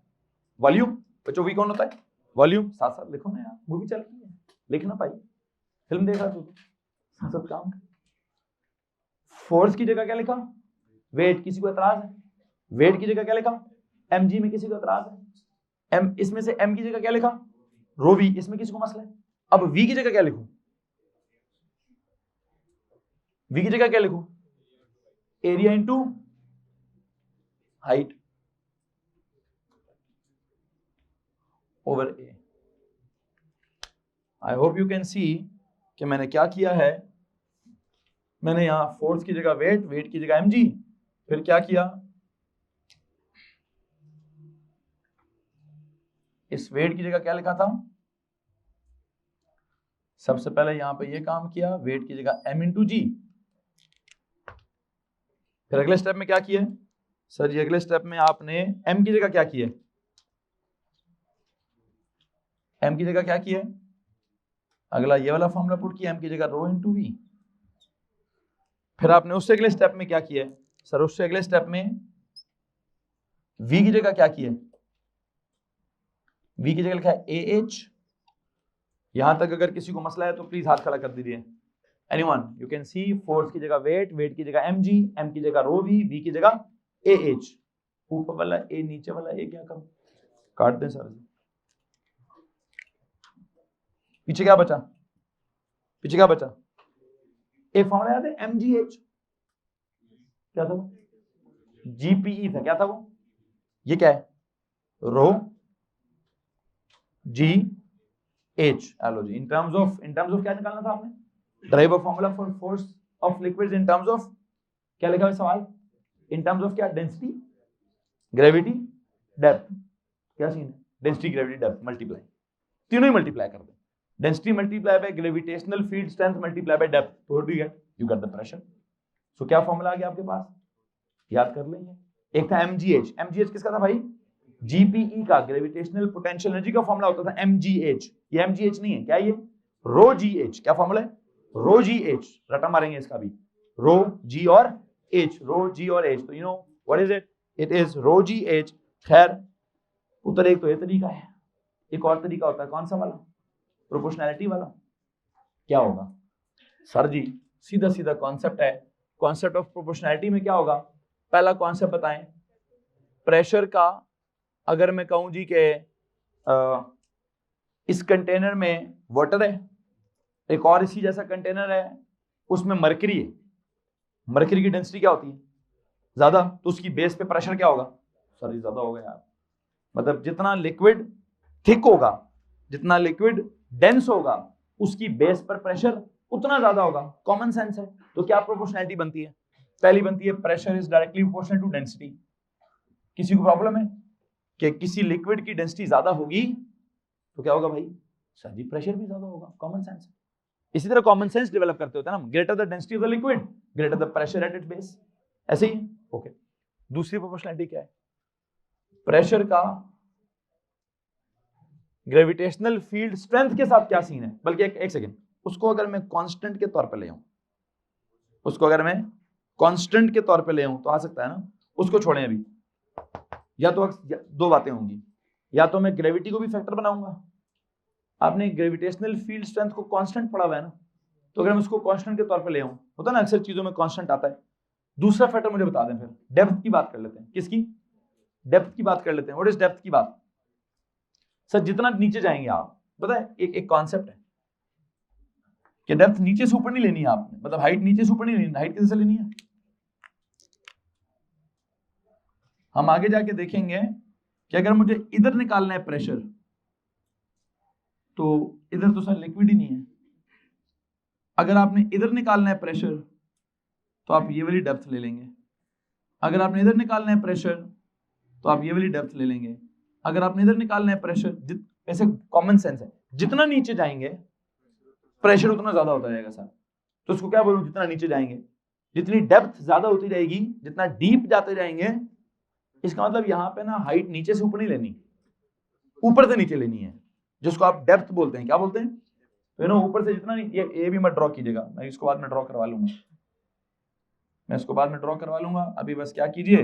वॉल्यूम, बच्चों v कौन होता है, वॉल्यूम, साथ साथ लिखो ना यार, मूवी चल रही है, लिखना पाई, फिल्म देख रहा तू तो साथ साथ काम कर। फोर्स की जगह क्या लिखा, वेट, किसी को एतराज है, वेट की जगह क्या लिखा, mg में किसी को एतराज है, m, इसमें से m की जगह क्या लिखा, रो v, इसमें किसी को मसला है। अब v की जगह क्या लिखूं, v की जगह क्या लिखूं, area into height over A. I hope you can see कि मैंने क्या किया है, मैंने यहां फोर्स की जगह वेट, वेट की जगह mg, फिर क्या किया, इस वेट की जगह क्या लिखा था, सबसे पहले यहां पे ये काम किया, वेट की जगह m इंटू जी, फिर अगले स्टेप में क्या किया सर जी, अगले स्टेप में आपने m की जगह क्या किया, m की जगह क्या किया, अगला ये वाला फॉर्मूला पुट किया, m की जगह रो इनटू v। फिर आपने उससे अगले स्टेप में क्या किया सर, उससे अगले स्टेप में V की जगह क्या किया है, V की जगह लिखा है AH। यहां तक अगर किसी को मसला है तो प्लीज हाथ खड़ा कर दीजिए। Anyone, you can see force की जगह वेट, वेट की जगह mg, m की जगह रो v, v की जगह AH। ऊपर वाला A नीचे वाला A क्या करूं, काट दें सर। पीछे क्या बचा, पीछे क्या बचा, एक फॉर्मूला याद है mgh, क्या था वो, GPE था, क्या था वो, ये क्या है, रो जी एच एलो जी। इन टर्म्स ऑफ क्या निकालना था आपने, drive a formula for force of liquids in terms of, क्या लिखा है सवाल, इन टर्म्स ऑफ क्या, डेंसिटी, ग्रेविटी, डेप्थ। क्या सीन है, डेंसिटी ग्रेविटी डेप्थ मल्टीप्लाई, तीनों ही मल्टीप्लाई कर दे, density multiply by gravitational field strength multiply by depth, तो what do you get, you get the pressure. So क्या फॉर्मूला आ गया आपके पास, याद कर लेंगे। एक था mgh, mgh किसका था भाई, GPE का, ग्रेविटेशनल पोटेंशियल एनर्जी का फॉर्मूला होता था mgh। ये mgh नहीं है, क्या ये, रो gh, क्या फॉर्मूला है, रो gh, रटा मारेंगे इसका भी, रो g और h, रो g और h, तो you know what is it, it is rho gh। खैर उत्तर एक तो ये तरीका है, एक और तरीका होता है, कौन सा वाला, प्रोपोर्शनैलिटी वाला। क्या होगा सर जी, सीधा सीधा कॉन्सेप्ट है, कॉन्सेप्ट ऑफ प्रोपोर्शनैलिटी में क्या होगा, पहला कॉन्सेप्ट बताएं, प्रेशर का अगर मैं कहूं जी के इस कंटेनर में वाटर है, एक और इसी जैसा कंटेनर है, उसमें मरकरी है, मरकरी की डेंसिटी क्या होती है, ज्यादा, तो उसकी बेस पे प्रेशर क्या होगा, सॉरी ज्यादा होगा यार, मतलब जितना लिक्विड थिक होगा, जितना लिक्विड डेंस होगा, उसकी बेस पर प्रेशर उतना ज्यादा होगा, कॉमन सेंस है। तो क्या प्रोपोर्शनैलिटी बनती है, पहली बनती है pressure is directly proportional to density. किसी को प्रॉब्लम है कि किसी लिक्विड की डेंसिटी ज्यादा होगी तो क्या होगा भाई, सर जी प्रेशर भी ज्यादा होगा, कॉमन सेंस है। इसी तरह कॉमन सेंस डेवलप करते होते हैं ना, greater the density of the liquid greater the pressure at its base, ऐसे ही। ओके, दूसरी प्रोपोर्शनैलिटी क्या है, प्रेशर का ग्रेविटेशनल फील्ड स्ट्रेंथ के साथ क्या सीन है, बल्कि एक सेकेंड, उसको अगर मैं कांस्टेंट के तौर पे ले आऊं, उसको अगर मैं कांस्टेंट के तौर पे ले आऊं तो आ सकता है ना, उसको छोड़ें अभी, या तो दो बातें होंगी, या तो मैं ग्रेविटी को भी फैक्टर बनाऊंगा, आपने ग्रेविटेशनल फील्ड स्ट्रेंथ को कांस्टेंट पढ़ा हुआ है ना, तो अगर मैं उसको कांस्टेंट के तौर पे ले आऊं, होता है ना अक्सर चीजों में कांस्टेंट आता है। दूसरा फैक्टर मुझे बता दें, फिर डेप्थ की बात कर लेते हैं, किसकी, डेप्थ की बात कर लेते हैं। व्हाट इज डेप्थ की बात, सर जितना नीचे जाएंगे आप, पता है एक कॉन्सेप्ट है कि डेप्थ नीचे से ऊपर नहीं लेनी है आपने, मतलब हाइट नीचे से ऊपर नहीं लेनी, हाइट कैसे लेनी है, हम आगे जाके देखेंगे कि अगर मुझे इधर निकालना है प्रेशर, तो इधर तो सर लिक्विड ही नहीं है, अगर आपने इधर निकालना है प्रेशर तो आप ये वाली डेप्थ ले लेंगे, अगर आपने इधर निकालना है प्रेशर तो आप ये वाली डेप्थ ले लेंगे, अगर आपने इधर निकालना है प्रेशर, ऐसे कॉमन सेंस है, जितना नीचे जाएंगे प्रेशर उतना ज्यादा होता जाएगा सर। तो उसको क्या बोलूं, जितना नीचे जाएंगे, जितनी डेप्थ ज्यादा होती जाएगी, जितना डीप जाते जाएंगे, इसका मतलब यहाँ पे ना हाइट नीचे से ऊपर नहीं लेनी, ऊपर से नीचे लेनी है, जिसको आप डेप्थ बोलते हैं, क्या बोलते हैं, तो ना ऊपर से जितना, ये भी मत ड्रॉ कीजिएगा, मैं इसको बाद में ड्रॉ करवा लूंगा, मैं इसको बाद में ड्रॉ करवा लूंगा, अभी बस क्या कीजिए,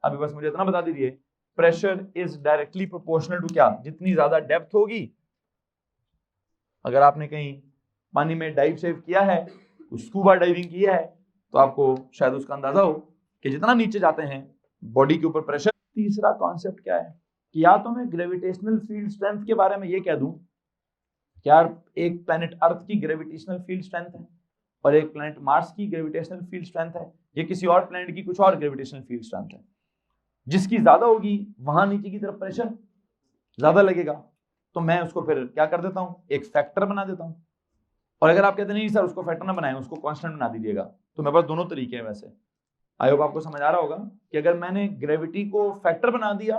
अभी बस मुझे इतना बता दीजिए, pressure is directly proportional to क्या, जितनी ज्यादा डेप्थ होगी, अगर आपने कहीं पानी में डाइव सेव किया है, स्कूबा डाइविंग किया है, तो आपको शायद उसका अंदाजा हो कि जितना नीचे जाते हैं बॉडी के ऊपर प्रेशर। तीसरा कॉन्सेप्ट क्या है कि या तो मैं ग्रेविटेशनल फील्ड स्ट्रेंथ के बारे में ये कह दूं कि यार एक प्लैनेट अर्थ की ग्रेविटेशनल फील्ड स्ट्रेंथ है और एक प्लैनेट मार्स की ग्रेविटेशनल फील्ड स्ट्रेंथ है, ये किसी और प्लैनेट की कुछ और ग्रेविटेशनल फील्ड स्ट्रेंथ है, जिसकी ज्यादा होगी वहां नीचे की तरफ प्रेशर ज्यादा लगेगा, तो मैं उसको फिर क्या कर देता हूं, एक फैक्टर बना देता हूं। और अगर आप कहते नहीं सर उसको फैक्टर ना बनाएं, उसको कांस्टेंट बना दीजिएगा, तो मेरे पास दोनों तरीके हैं। वैसे आई होप आपको समझ आ रहा होगा कि अगर मैंने ग्रेविटी को फैक्टर बना दिया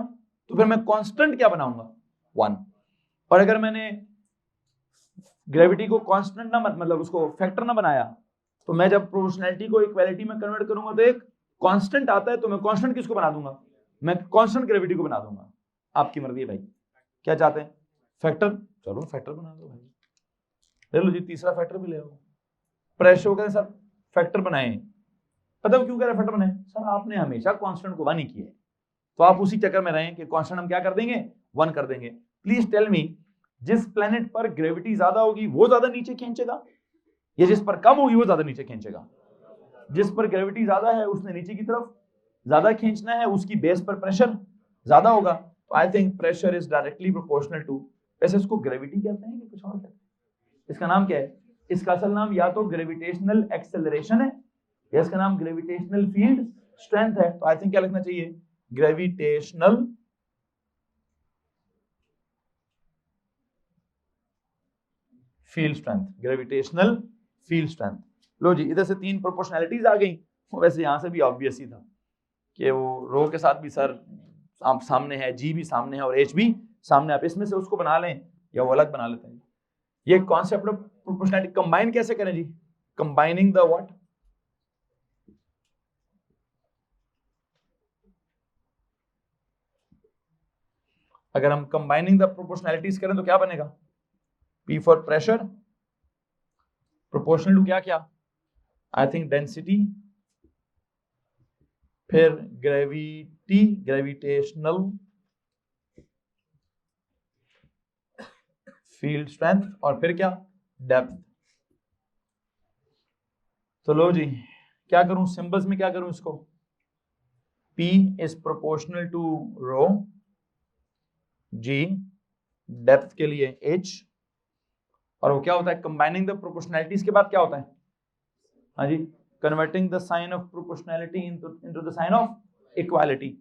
तो फिर मैं कांस्टेंट क्या बनाऊंगा, 1, और अगर मैंने ग्रेविटी को कांस्टेंट ना मतलब उसको फैक्टर ना बनाया, तो मैं जब प्रोपोर्शनैलिटी को इक्वालिटी में कन्वर्ट करूंगा तो एक कांस्टेंट आता है, तो मैं कांस्टेंट किसको बना दूंगा, मैं कांस्टेंट ग्रेविटी को बना दूंगा। आपकी मर्जी है भाई, क्या चाहते हैं, फैक्टर, चलो फैक्टर बना दो भाई, ले लो जी, तीसरा फैक्टर भी ले लो। प्रेशर का सर फैक्टर बनाए, पता क्यों कह रहे फैक्टर बनाए, सर आपने हमेशा कांस्टेंट को नहीं किया है, तो आप उसी चक्कर में रहें कि कांस्टेंट हम क्या कर देंगे 1 कर देंगे। प्लीज टेल मी, जिस प्लेनेट पर ग्रेविटी ज्यादा होगी वो ज्यादा नीचे खींचेगा या जिस पर कम होगी वो ज्यादा नीचे खींचेगा? जिस पर ग्रेविटी ज्यादा है उसने नीचे की तरफ ज्यादा खींचना है, उसकी बेस पर प्रेशर ज्यादा होगा। तो I think pressure is directly proportional to, वैसे इसको ग्रेविटी कहते हैं कि कुछ और कहते हैं? इसका नाम क्या है? इसका असल नाम या तो ग्रेविटेशनल एक्सेलरेशन है या इसका नाम ग्रेविटेशनल फील्ड स्ट्रेंथ है। तो आई थिंक क्या लिखना चाहिए? Gravitational field strength, gravitational field strength. लो जी, इधर से 3 प्रोपोर्शनैलिटीज आ गई। वैसे यहां से भी ऑब्वियस ही था कि वो रो के साथ भी सर सामने है, जी भी सामने है और एच भी सामने। आप इसमें से उसको बना लें या वो अलग बना लेते हैं। ये कॉन्सेप्ट ऑफ प्रोपोर्शनैलिटी कंबाइन कैसे करें जी? Combining the what? अगर हम कंबाइनिंग द प्रोपोर्शनैलिटीज करें तो क्या बनेगा? P for pressure proportional to क्या क्या? आई थिंक डेंसिटी, फिर ग्रेविटी, ग्रेविटेशनल फील्ड स्ट्रेंथ और फिर क्या? डेप्थ। तो लो जी, क्या करूं सिंबल्स में? क्या करूं इसको? P is proportional to rho, G depth के लिए H, और वो क्या होता है? कंबाइनिंग द प्रोपोर्शनैलिटीज के बाद क्या होता है? हाँ जी, converting the sign of proportionality into the sign of equality,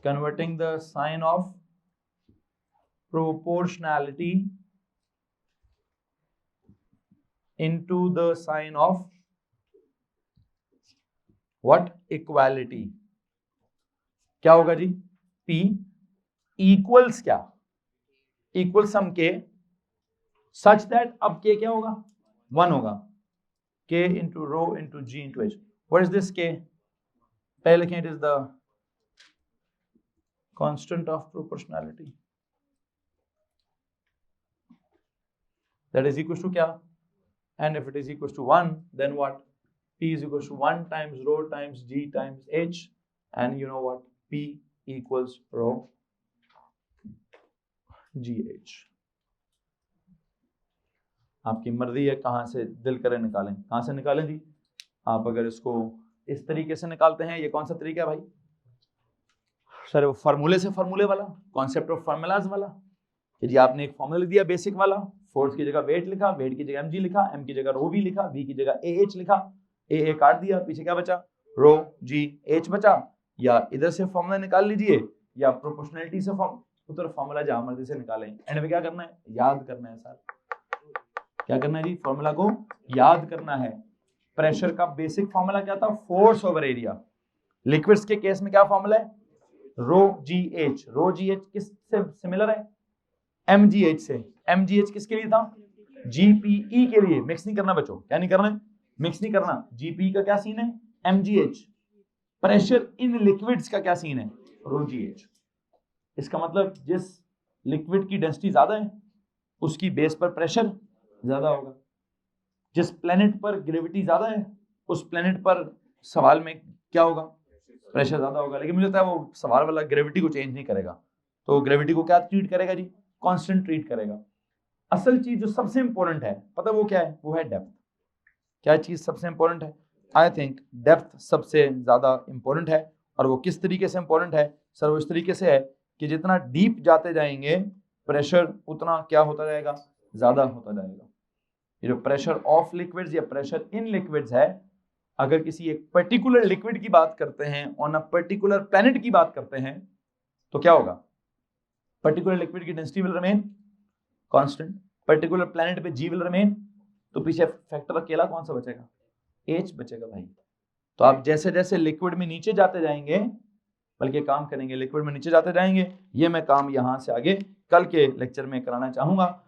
converting the sign of proportionality into the sign of what? Equality। क्या होगा जी? P equals क्या? इक्वल सम के सच दैट अब K क्या होगा? 1 होगा। K into rho into G into H। What is this K? पहले लिखें, it is the constant of proportionality, that is equals to क्या? And if it is equals to 1, then what? P is equals to 1 times rho times G times H, and you know what? P equals rho GH। आपकी मर्जी है कहां से दिल करे निकालें। कहां से निकालें जी? आप अगर इसको इस तरीके से निकालते हैं, ये कौन सा तरीका है भाई? सर वो फार्मूले से, फार्मूले वाला, कॉन्सेप्ट ऑफ फार्मूलाज वाला। कि जी आपने एक फार्मूला दिया बेसिक वाला, फोर्स की जगह वेट लिखा, वेट की जगह mg लिखा, m की जगह रो v लिखा, v की जगह ah लिखा, a काट दिया, पीछे क्या बचा? रो g h बचा। या इधर से फार्मूला निकाल लीजिए या प्रोपोर्शनैलिटी से उधर फार्मूला जहां मर्जी से निकालें। एंड में क्या करना है? याद करना है सर। क्या करना है जी? फार्मूला को याद करना है। प्रेशर का बेसिक फार्मूला क्या था? Force over area. लिक्विड्स के केस में क्या फार्मूला है? Rho g H. रो जी एच किससे सिमिलर है? एम जी एच से। एम जी एच किसके लिए था? जीपीई के लिए। मिक्स नहीं करना बच्चों, क्या नहीं करना है? मिक्स नहीं करना। जीपीई का क्या सीन है? M g h. Pressure in liquids का क्या सीन है? Rho g h. इसका मतलब जिस लिक्विड की डेंसिटी ज्यादा है उसकी बेस पर प्रेशर ज्यादा होगा। जिस प्लेनेट पर ग्रेविटी ज्यादा है उस प्लेनेट पर सवाल में क्या होगा? प्रेशर ज्यादा होगा। लेकिन मुझे लगता है वो सवाल वाला ग्रेविटी को चेंज नहीं करेगा। तो ग्रेविटी को क्या ट्रीट करेगा जी? कांस्टेंट ट्रीट करेगा। असल चीज जो सबसे इंपॉर्टेंट है, पता वो क्या है? वो है डेप्थ। क्या चीज सबसे इंपॉर्टेंट है? आई थिंक डेप्थ सबसे ज्यादा इंपॉर्टेंट है। और वो किस तरीके से इंपॉर्टेंट है सर? वो इस तरीके से है कि जितना डीप जाते जाएंगे प्रेशर उतना क्या होता जाएगा? ज्यादा होता जाएगा। ये जो प्रेशर ऑफ लिक्विड्स या प्रेशर इन लिक्विड्स है, अगर किसी एक पर्टिकुलर लिक्विड की बात करते हैं, ऑन अ पर्टिकुलर प्लेनेट की बात करते हैं, तो क्या होगा? पर्टिकुलर लिक्विड की density will remain constant, particular planet पे जी विल रिमेन, तो पीछे फैक्टर अकेला कौन सा बचेगा? एच बचेगा भाई। तो आप जैसे जैसे लिक्विड में नीचे जाते जाएंगे, बल्कि काम करेंगे लिक्विड में नीचे जाते जाएंगे, ये मैं काम यहां से आगे कल के लेक्चर में कराना चाहूंगा।